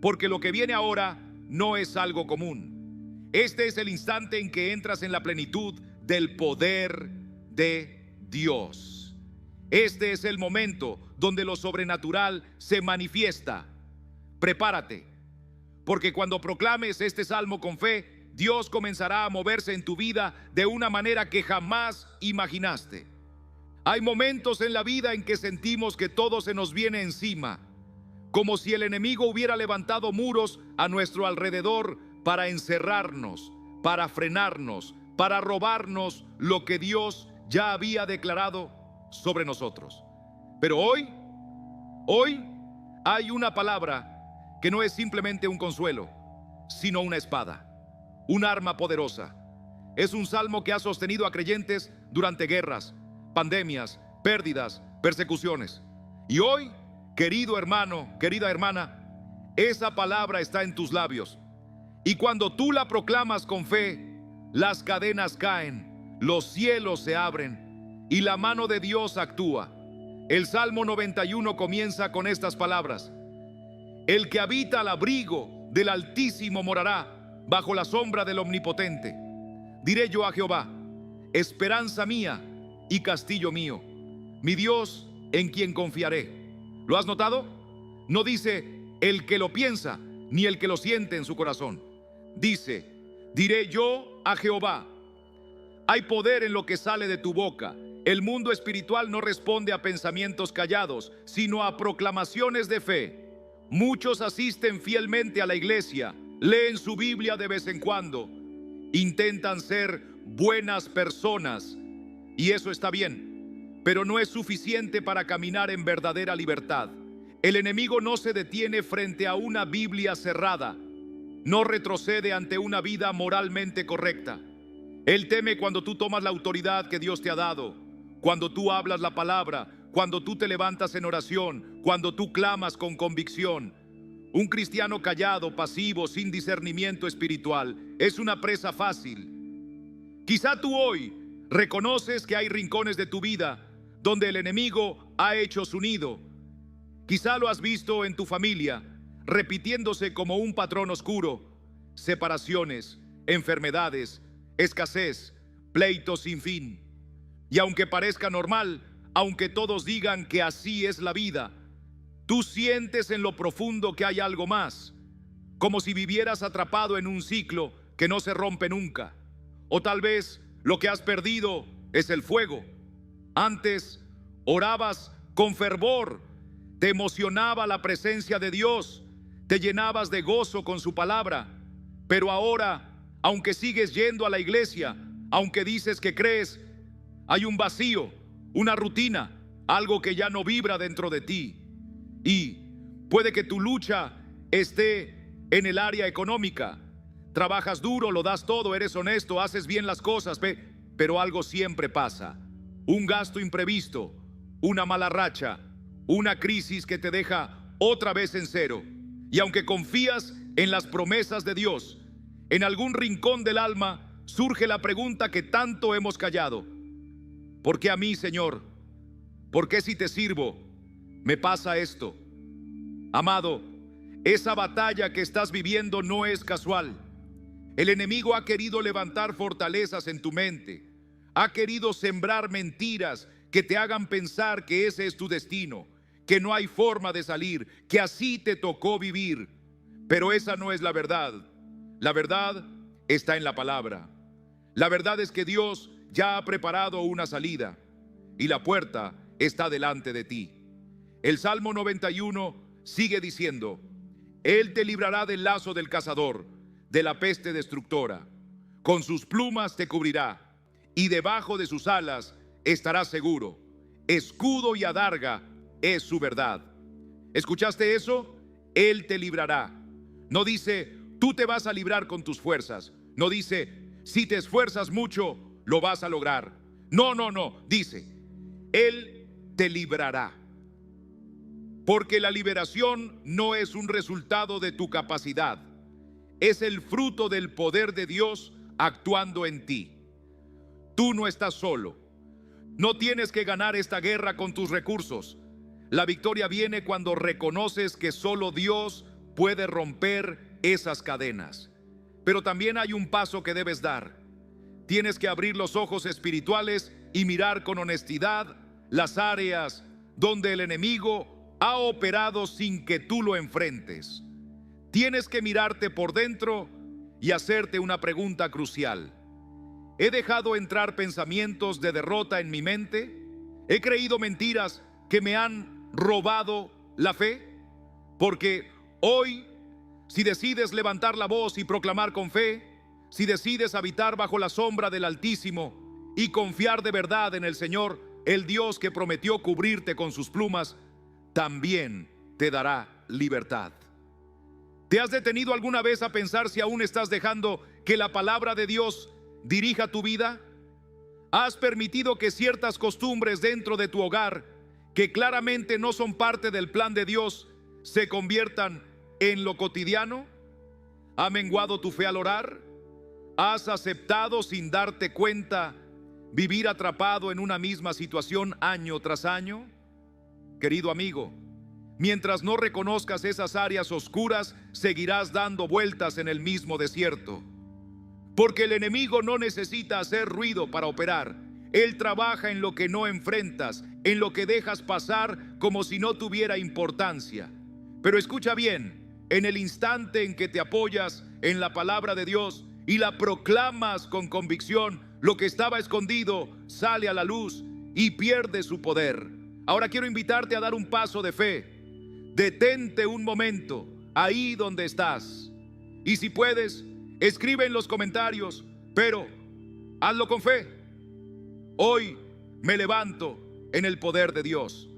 S1: porque lo que viene ahora no es algo común. Este es el instante en que entras en la plenitud del poder de Dios. Este es el momento donde lo sobrenatural se manifiesta. Prepárate, porque cuando proclames este salmo con fe, Dios comenzará a moverse en tu vida de una manera que jamás imaginaste. Hay momentos en la vida en que sentimos que todo se nos viene encima, como si el enemigo hubiera levantado muros a nuestro alrededor para encerrarnos, para frenarnos, para robarnos lo que Dios ya había declarado sobre nosotros. Pero hoy hay una palabra que no es simplemente un consuelo, sino una espada, un arma poderosa. Es un salmo que ha sostenido a creyentes durante guerras, pandemias, pérdidas, persecuciones. Y hoy, querido hermano, querida hermana, esa palabra está en tus labios. Y cuando tú la proclamas con fe, las cadenas caen, los cielos se abren y la mano de Dios actúa. El Salmo 91 comienza con estas palabras: el que habita al abrigo del Altísimo morará bajo la sombra del Omnipotente. Diré yo a Jehová, esperanza mía y castillo mío, mi Dios en quien confiaré. ¿Lo has notado? No dice el que lo piensa, ni el que lo siente en su corazón. Dice, diré yo a Jehová. Hay poder en lo que sale de tu boca. El mundo espiritual no responde a pensamientos callados, sino a proclamaciones de fe. Muchos asisten fielmente a la iglesia, leen su Biblia de vez en cuando, intentan ser buenas personas, y eso está bien, pero no es suficiente para caminar en verdadera libertad. El enemigo no se detiene frente a una Biblia cerrada, no retrocede ante una vida moralmente correcta. Él teme cuando tú tomas la autoridad que Dios te ha dado, cuando tú hablas la palabra, cuando tú te levantas en oración, cuando tú clamas con convicción. Un cristiano callado, pasivo, sin discernimiento espiritual, es una presa fácil. Quizá tú hoy reconoces que hay rincones de tu vida donde el enemigo ha hecho su nido. Quizá lo has visto en tu familia, repitiéndose como un patrón oscuro: separaciones, enfermedades, escasez, pleitos sin fin. Y aunque parezca normal, aunque todos digan que así es la vida, tú sientes en lo profundo que hay algo más, como si vivieras atrapado en un ciclo que no se rompe nunca. O tal vez lo que has perdido es el fuego. Antes orabas con fervor, te emocionaba la presencia de Dios, te llenabas de gozo con su palabra, pero ahora, aunque sigues yendo a la iglesia, aunque dices que crees, hay un vacío, una rutina, algo que ya no vibra dentro de ti. Y puede que tu lucha esté en el área económica. Trabajas duro, lo das todo, eres honesto, haces bien las cosas, pero algo siempre pasa. Un gasto imprevisto, una mala racha, una crisis que te deja otra vez en cero. Y aunque confías en las promesas de Dios, en algún rincón del alma surge la pregunta que tanto hemos callado: ¿por qué a mí, Señor? ¿Por qué si te sirvo me pasa esto? Amado, esa batalla que estás viviendo no es casual. El enemigo ha querido levantar fortalezas en tu mente, ha querido sembrar mentiras que te hagan pensar que ese es tu destino, que no hay forma de salir, que así te tocó vivir. Pero esa no es la verdad. La verdad está en la palabra. La verdad es que Dios ya ha preparado una salida y la puerta está delante de ti. El Salmo 91 sigue diciendo: Él te librará del lazo del cazador, de la peste destructora. Con sus plumas te cubrirá y debajo de sus alas estarás seguro. Escudo y adarga es su verdad. ¿Escuchaste eso? Él te librará. No dice, tú te vas a librar con tus fuerzas. No dice, si te esfuerzas mucho, lo vas a lograr. No. Dice, Él te librará. Porque la liberación no es un resultado de tu capacidad. Es el fruto del poder de Dios actuando en ti. Tú no estás solo. No tienes que ganar esta guerra con tus recursos. La victoria viene cuando reconoces que solo Dios puede romper esas cadenas. Pero también hay un paso que debes dar. Tienes que abrir los ojos espirituales y mirar con honestidad las áreas donde el enemigo ha operado sin que tú lo enfrentes. Tienes que mirarte por dentro y hacerte una pregunta crucial. ¿He dejado entrar pensamientos de derrota en mi mente? ¿He creído mentiras que me han robado la fe? Porque hoy, si decides levantar la voz y proclamar con fe, si decides habitar bajo la sombra del Altísimo y confiar de verdad en el Señor, el Dios que prometió cubrirte con sus plumas, también te dará libertad. ¿Te has detenido alguna vez a pensar si aún estás dejando que la palabra de Dios dirija tu vida? ¿Has permitido que ciertas costumbres dentro de tu hogar que claramente no son parte del plan de Dios se conviertan en lo cotidiano? ¿Ha menguado tu fe al orar? ¿Has aceptado sin darte cuenta vivir atrapado en una misma situación año tras año? Querido amigo, mientras no reconozcas esas áreas oscuras, seguirás dando vueltas en el mismo desierto. Porque el enemigo no necesita hacer ruido para operar. Él trabaja en lo que no enfrentas, en lo que dejas pasar como si no tuviera importancia. Pero escucha bien, en el instante en que te apoyas en la palabra de Dios y la proclamas con convicción, lo que estaba escondido sale a la luz y pierde su poder. Ahora quiero invitarte a dar un paso de fe. Detente un momento ahí donde estás. Y si puedes, escribe en los comentarios, pero hazlo con fe. Hoy me levanto en el poder de Dios.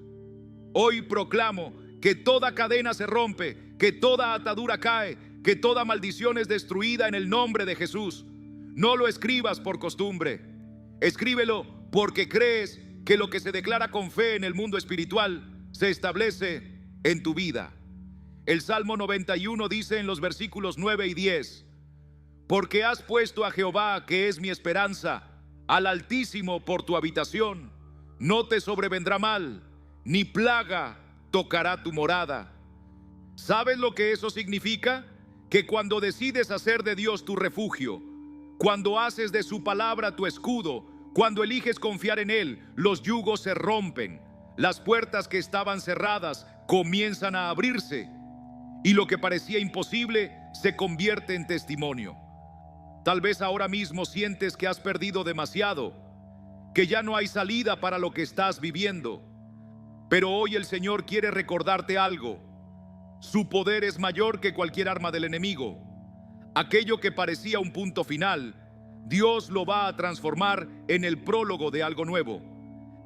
S1: Hoy proclamo que toda cadena se rompe, que toda atadura cae, que toda maldición es destruida en el nombre de Jesús. No lo escribas por costumbre. Escríbelo porque crees que lo que se declara con fe en el mundo espiritual se establece en tu vida. El Salmo 91 dice en los versículos 9 y 10: porque has puesto a Jehová, que es mi esperanza, al Altísimo por tu habitación. No te sobrevendrá mal, ni plaga tocará tu morada. ¿Sabes lo que eso significa? Que cuando decides hacer de Dios tu refugio, cuando haces de su palabra tu escudo, cuando eliges confiar en Él, los yugos se rompen, las puertas que estaban cerradas comienzan a abrirse, y lo que parecía imposible se convierte en testimonio. Tal vez ahora mismo sientes que has perdido demasiado, que ya no hay salida para lo que estás viviendo. Pero hoy el Señor quiere recordarte algo. Su poder es mayor que cualquier arma del enemigo. Aquello que parecía un punto final, Dios lo va a transformar en el prólogo de algo nuevo.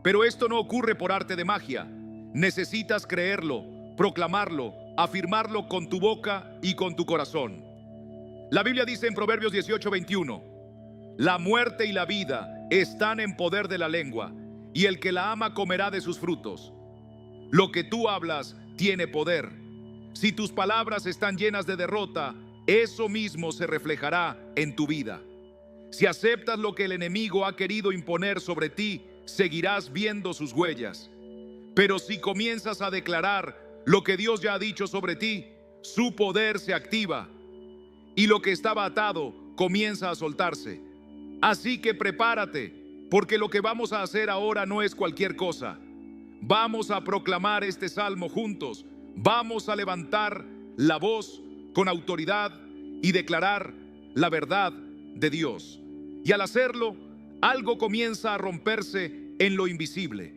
S1: Pero esto no ocurre por arte de magia. Necesitas creerlo, proclamarlo, afirmarlo con tu boca y con tu corazón. La Biblia dice en Proverbios 18:21: la muerte y la vida están en poder de la lengua, y el que la ama comerá de sus frutos. Lo que tú hablas tiene poder. Si tus palabras están llenas de derrota, eso mismo se reflejará en tu vida. Si aceptas lo que el enemigo ha querido imponer sobre ti, seguirás viendo sus huellas. Pero si comienzas a declarar lo que Dios ya ha dicho sobre ti, su poder se activa y lo que estaba atado comienza a soltarse. Así que prepárate, porque lo que vamos a hacer ahora no es cualquier cosa. Vamos a proclamar este salmo juntos. Vamos a levantar la voz con autoridad y declarar la verdad de Dios. Y al hacerlo, algo comienza a romperse en lo invisible.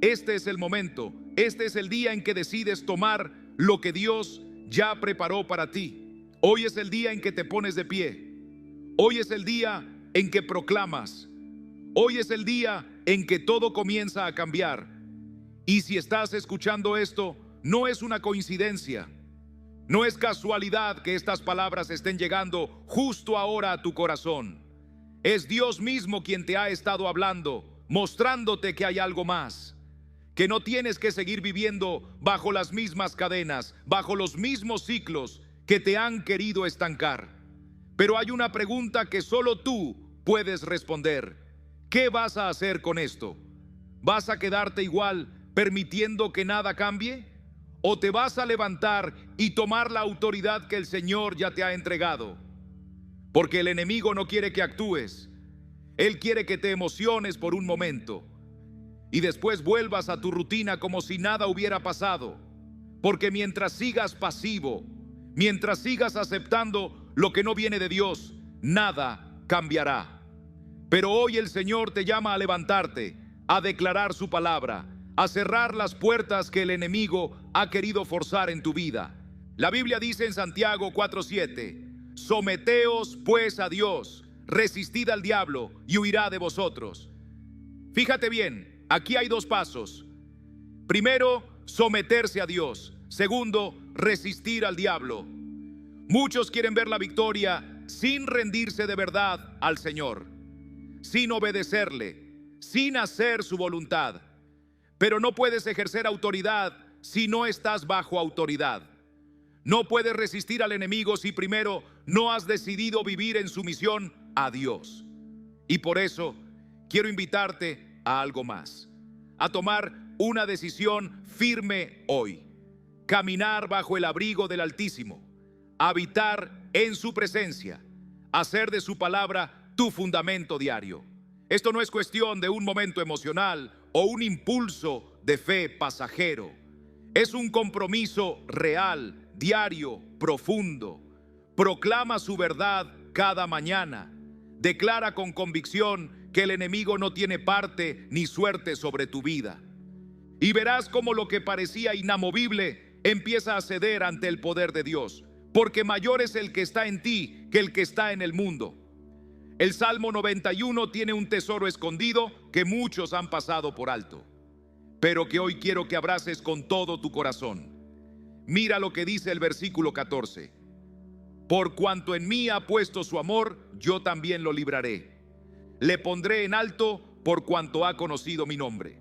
S1: Este es el momento, este es el día en que decides tomar lo que Dios ya preparó para ti. Hoy es el día en que te pones de pie. Hoy es el día en que proclamas. Hoy es el día en que todo comienza a cambiar. Y si estás escuchando esto, no es una coincidencia. No es casualidad que estas palabras estén llegando justo ahora a tu corazón. Es Dios mismo quien te ha estado hablando, mostrándote que hay algo más, que no tienes que seguir viviendo bajo las mismas cadenas, bajo los mismos ciclos que te han querido estancar. Pero hay una pregunta que solo tú puedes responder. ¿Qué vas a hacer con esto? ¿Vas a quedarte igual permitiendo que nada cambie? ¿O te vas a levantar y tomar la autoridad que el Señor ya te ha entregado? Porque el enemigo no quiere que actúes. Él quiere que te emociones por un momento y después vuelvas a tu rutina como si nada hubiera pasado. Porque mientras sigas pasivo, mientras sigas aceptando lo que no viene de Dios, nada cambiará. Pero hoy el Señor te llama a levantarte, a declarar su palabra, a cerrar las puertas que el enemigo ha querido forzar en tu vida. La Biblia dice en Santiago 4:7: someteos pues a Dios, resistid al diablo y huirá de vosotros. Fíjate bien, aquí hay dos pasos. Primero, someterse a Dios. Segundo, resistir al diablo. Muchos quieren ver la victoria sin rendirse de verdad al Señor, sin obedecerle, sin hacer su voluntad. pero no puedes ejercer autoridad si no estás bajo autoridad. No puedes resistir al enemigo si primero no has decidido vivir en sumisión a Dios. Y por eso quiero invitarte a algo más, a tomar una decisión firme hoy, caminar bajo el abrigo del Altísimo, habitar en su presencia, hacer de su palabra tu fundamento diario. Esto no es cuestión de un momento emocional o un impulso de fe pasajero. Es un compromiso real, diario, profundo. Proclama su verdad cada mañana. Declara con convicción que el enemigo no tiene parte ni suerte sobre tu vida. Y verás cómo lo que parecía inamovible empieza a ceder ante el poder de Dios, porque mayor es el que está en ti que el que está en el mundo. El Salmo 91 tiene un tesoro escondido que muchos han pasado por alto, pero que hoy quiero que abraces con todo tu corazón. Mira lo que dice el versículo 14. Por cuanto en mí ha puesto su amor, yo también lo libraré. Le pondré en alto por cuanto ha conocido mi nombre.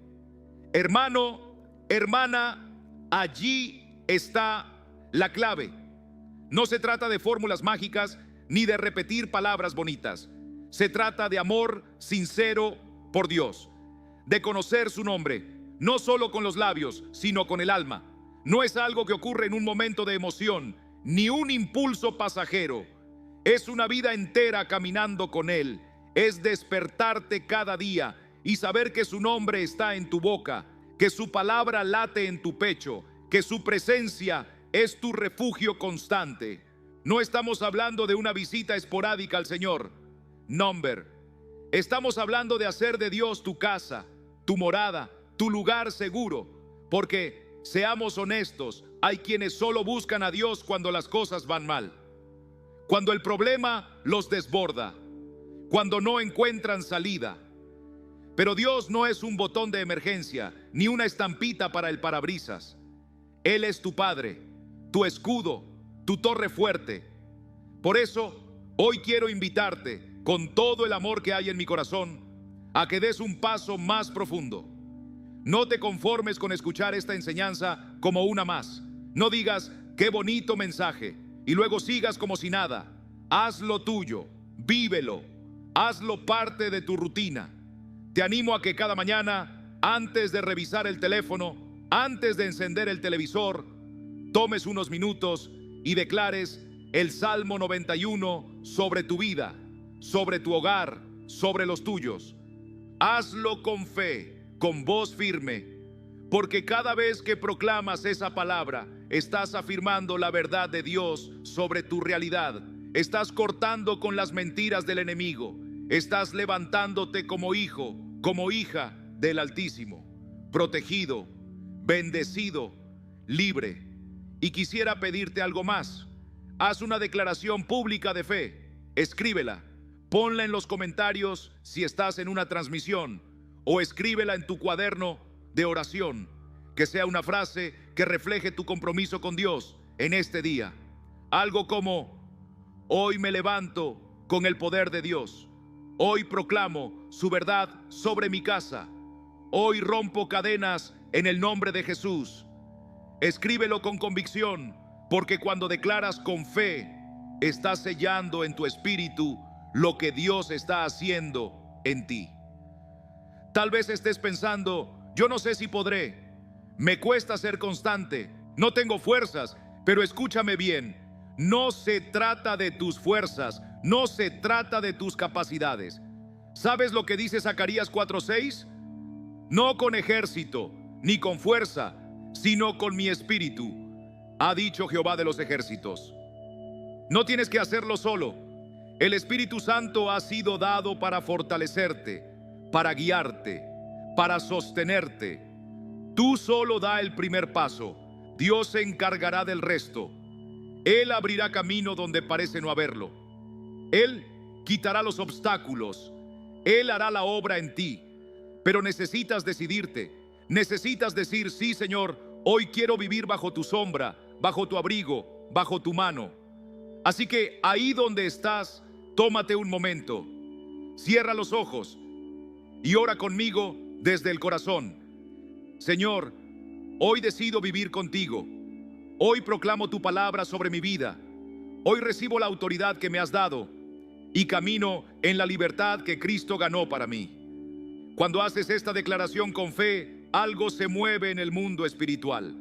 S1: Hermano, hermana, allí está la clave. No se trata de fórmulas mágicas ni de repetir palabras bonitas. Se trata de amor sincero por Dios, de conocer su nombre, no solo con los labios, sino con el alma. No es algo que ocurre en un momento de emoción, ni un impulso pasajero. Es una vida entera caminando con Él. Es despertarte cada día y saber que su nombre está en tu boca, que su palabra late en tu pecho, que su presencia es tu refugio constante. No estamos hablando de una visita esporádica al Señor. Number. Estamos hablando de hacer de Dios tu casa, tu morada, tu lugar seguro, porque seamos honestos, hay quienes solo buscan a Dios cuando las cosas van mal, cuando el problema los desborda, cuando no encuentran salida. Pero Dios no es un botón de emergencia, ni una estampita para el parabrisas. Él es tu Padre, tu escudo, tu torre fuerte. Por eso, hoy quiero invitarte, con todo el amor que hay en mi corazón, a que des un paso más profundo. No te conformes con escuchar esta enseñanza como una más. No digas, qué bonito mensaje, y luego sigas como si nada. Hazlo tuyo, vívelo, hazlo parte de tu rutina. Te animo a que cada mañana, antes de revisar el teléfono, antes de encender el televisor, tomes unos minutos y declares el Salmo 91 sobre tu vida, sobre tu hogar, sobre los tuyos. Hazlo con fe, con voz firme, porque cada vez que proclamas esa palabra, estás afirmando la verdad de Dios sobre tu realidad. Estás cortando con las mentiras del enemigo. Estás levantándote como hijo, como hija del Altísimo, protegido, bendecido, libre. Y quisiera pedirte algo más. Haz una declaración pública de fe. Escríbela. Ponla en los comentarios si estás en una transmisión, o escríbela en tu cuaderno de oración. Que sea una frase que refleje tu compromiso con Dios en este día. Algo como: hoy me levanto con el poder de Dios. Hoy proclamo su verdad sobre mi casa. Hoy rompo cadenas en el nombre de Jesús. Escríbelo con convicción, porque cuando declaras con fe, estás sellando en tu espíritu lo que Dios está haciendo en ti. Tal vez estés pensando: yo no sé si podré, me cuesta ser constante, no tengo fuerzas. Pero escúchame bien, no se trata de tus fuerzas, no se trata de tus capacidades. ¿Sabes lo que dice Zacarías 4:6? No con ejército, ni con fuerza, sino con mi espíritu, ha dicho Jehová de los ejércitos. No tienes que hacerlo solo. El Espíritu Santo ha sido dado para fortalecerte, para guiarte, para sostenerte. Tú solo da el primer paso. Dios se encargará del resto. Él abrirá camino donde parece no haberlo. Él quitará los obstáculos. Él hará la obra en ti. Pero necesitas decidirte. Necesitas decir: sí, Señor, hoy quiero vivir bajo tu sombra, bajo tu abrigo, bajo tu mano. Así que ahí donde estás, tómate un momento. Cierra los ojos y ora conmigo desde el corazón. Señor, hoy decido vivir contigo. Hoy proclamo tu palabra sobre mi vida. Hoy recibo la autoridad que me has dado y camino en la libertad que Cristo ganó para mí. Cuando haces esta declaración con fe, algo se mueve en el mundo espiritual.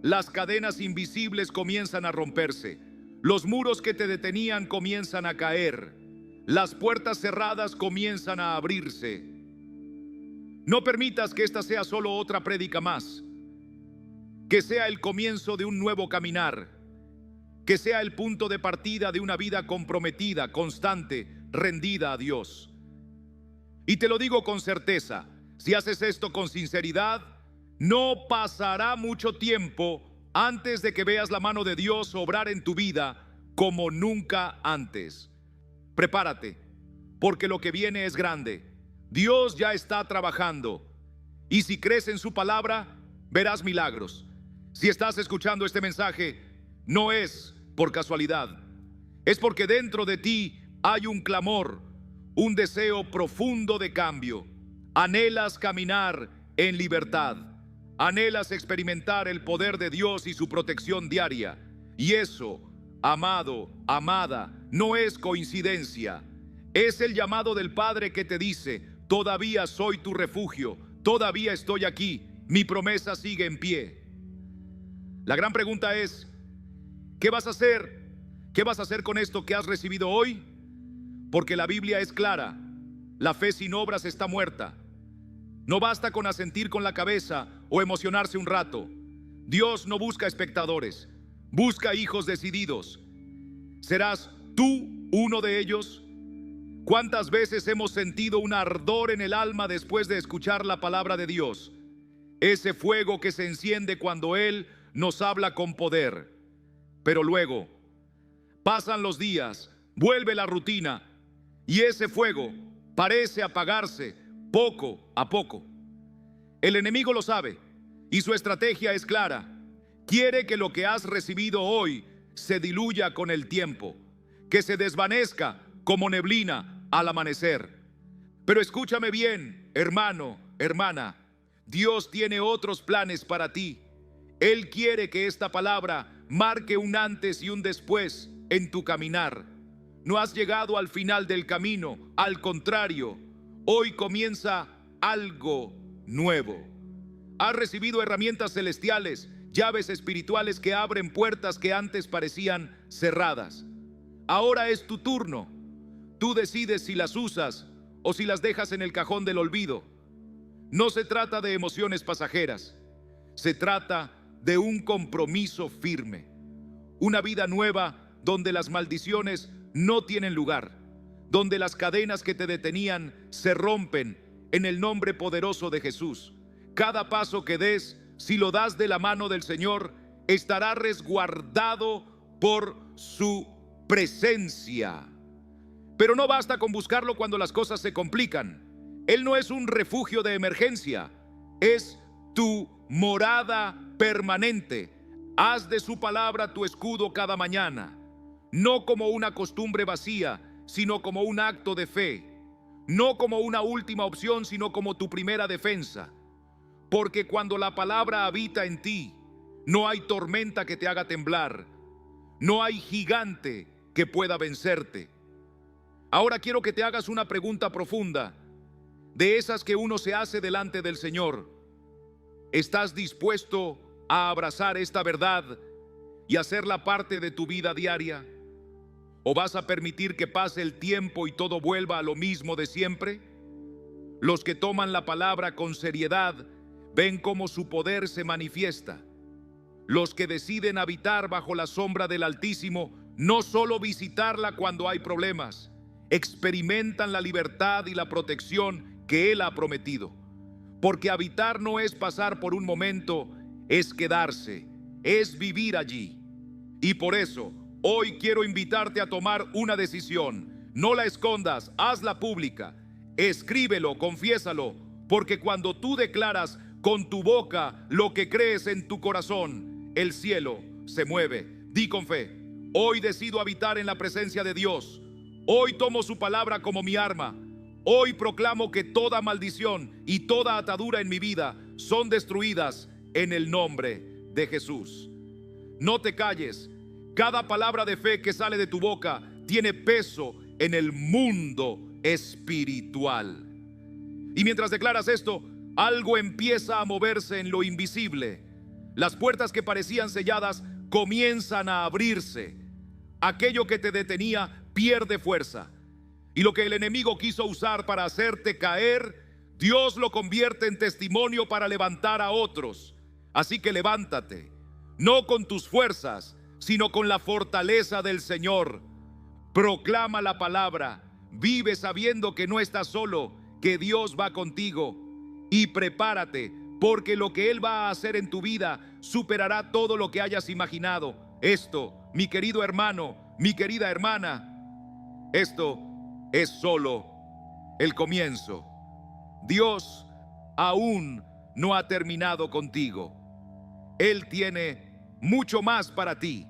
S1: Las cadenas invisibles comienzan a romperse. Los muros que te detenían comienzan a caer. Las puertas cerradas comienzan a abrirse. No permitas que esta sea solo otra prédica más. Que sea el comienzo de un nuevo caminar. Que sea el punto de partida de una vida comprometida, constante, rendida a Dios. Y te lo digo con certeza, si haces esto con sinceridad, no pasará mucho tiempo antes de que veas la mano de Dios obrar en tu vida como nunca antes. Prepárate, porque lo que viene es grande. Dios ya está trabajando. Y si crees en su palabra, verás milagros. Si estás escuchando este mensaje, no es por casualidad. Es porque dentro de ti hay un clamor, un deseo profundo de cambio. Anhelas caminar en libertad. Anhelas experimentar el poder de Dios y su protección diaria. Y eso, amado, amada, no es coincidencia. Es el llamado del Padre que te dice: todavía soy tu refugio, todavía estoy aquí, mi promesa sigue en pie. La gran pregunta es: ¿qué vas a hacer? ¿Qué vas a hacer con esto que has recibido hoy? Porque la Biblia es clara: la fe sin obras está muerta. No basta con asentir con la cabeza o emocionarse un rato. Dios no busca espectadores, busca hijos decididos. ¿Serás tú uno de ellos? ¿Cuántas veces hemos sentido un ardor en el alma después de escuchar la palabra de Dios? Ese fuego que se enciende cuando Él nos habla con poder. Pero luego pasan los días, vuelve la rutina y ese fuego parece apagarse poco a poco. El enemigo lo sabe y su estrategia es clara. Quiere que lo que has recibido hoy se diluya con el tiempo, que se desvanezca como neblina al amanecer. Pero escúchame bien, hermano, hermana. Dios tiene otros planes para ti. Él quiere que esta palabra marque un antes y un después en tu caminar. No has llegado al final del camino, al contrario, hoy comienza algo nuevo. Has recibido herramientas celestiales, llaves espirituales que abren puertas que antes parecían cerradas. Ahora es tu turno. Tú decides si las usas o si las dejas en el cajón del olvido. No se trata de emociones pasajeras. Se trata de un compromiso firme. Una vida nueva donde las maldiciones no tienen lugar. Donde las cadenas que te detenían se rompen en el nombre poderoso de Jesús. Cada paso que des, si lo das de la mano del Señor, estará resguardado por su presencia. Pero no basta con buscarlo cuando las cosas se complican. Él no es un refugio de emergencia, es tu morada permanente. Haz de su palabra tu escudo cada mañana, no como una costumbre vacía, sino como un acto de fe, no como una última opción, sino como tu primera defensa. Porque cuando la palabra habita en ti, no hay tormenta que te haga temblar, no hay gigante que pueda vencerte. Ahora quiero que te hagas una pregunta profunda, de esas que uno se hace delante del Señor. ¿Estás dispuesto a abrazar esta verdad y hacerla parte de tu vida diaria? ¿O vas a permitir que pase el tiempo y todo vuelva a lo mismo de siempre? Los que toman la palabra con seriedad ven cómo su poder se manifiesta. Los que deciden habitar bajo la sombra del Altísimo, no solo visitarla cuando hay problemas, experimentan la libertad y la protección que Él ha prometido. Porque habitar no es pasar por un momento, es quedarse, es vivir allí. Y por eso, hoy quiero invitarte a tomar una decisión. No la escondas, hazla pública. Escríbelo, confiésalo, porque cuando tú declaras con tu boca lo que crees en tu corazón, el cielo se mueve. Di con fe: hoy decido habitar en la presencia de Dios. Hoy tomo su palabra como mi arma. Hoy proclamo que toda maldición y toda atadura en mi vida son destruidas en el nombre de Jesús. No te calles. Cada palabra de fe que sale de tu boca tiene peso en el mundo espiritual. Y mientras declaras esto, algo empieza a moverse en lo invisible. Las puertas que parecían selladas comienzan a abrirse. Aquello que te detenía pierde fuerza. Y lo que el enemigo quiso usar para hacerte caer, Dios lo convierte en testimonio para levantar a otros. Así que levántate, no con tus fuerzas, sino con la fortaleza del Señor. Proclama la palabra, vive sabiendo que no estás solo, que Dios va contigo. Y prepárate, porque lo que Él va a hacer en tu vida superará todo lo que hayas imaginado. Esto, mi querido hermano, mi querida hermana, esto es solo el comienzo. Dios aún no ha terminado contigo. Él tiene mucho más para ti.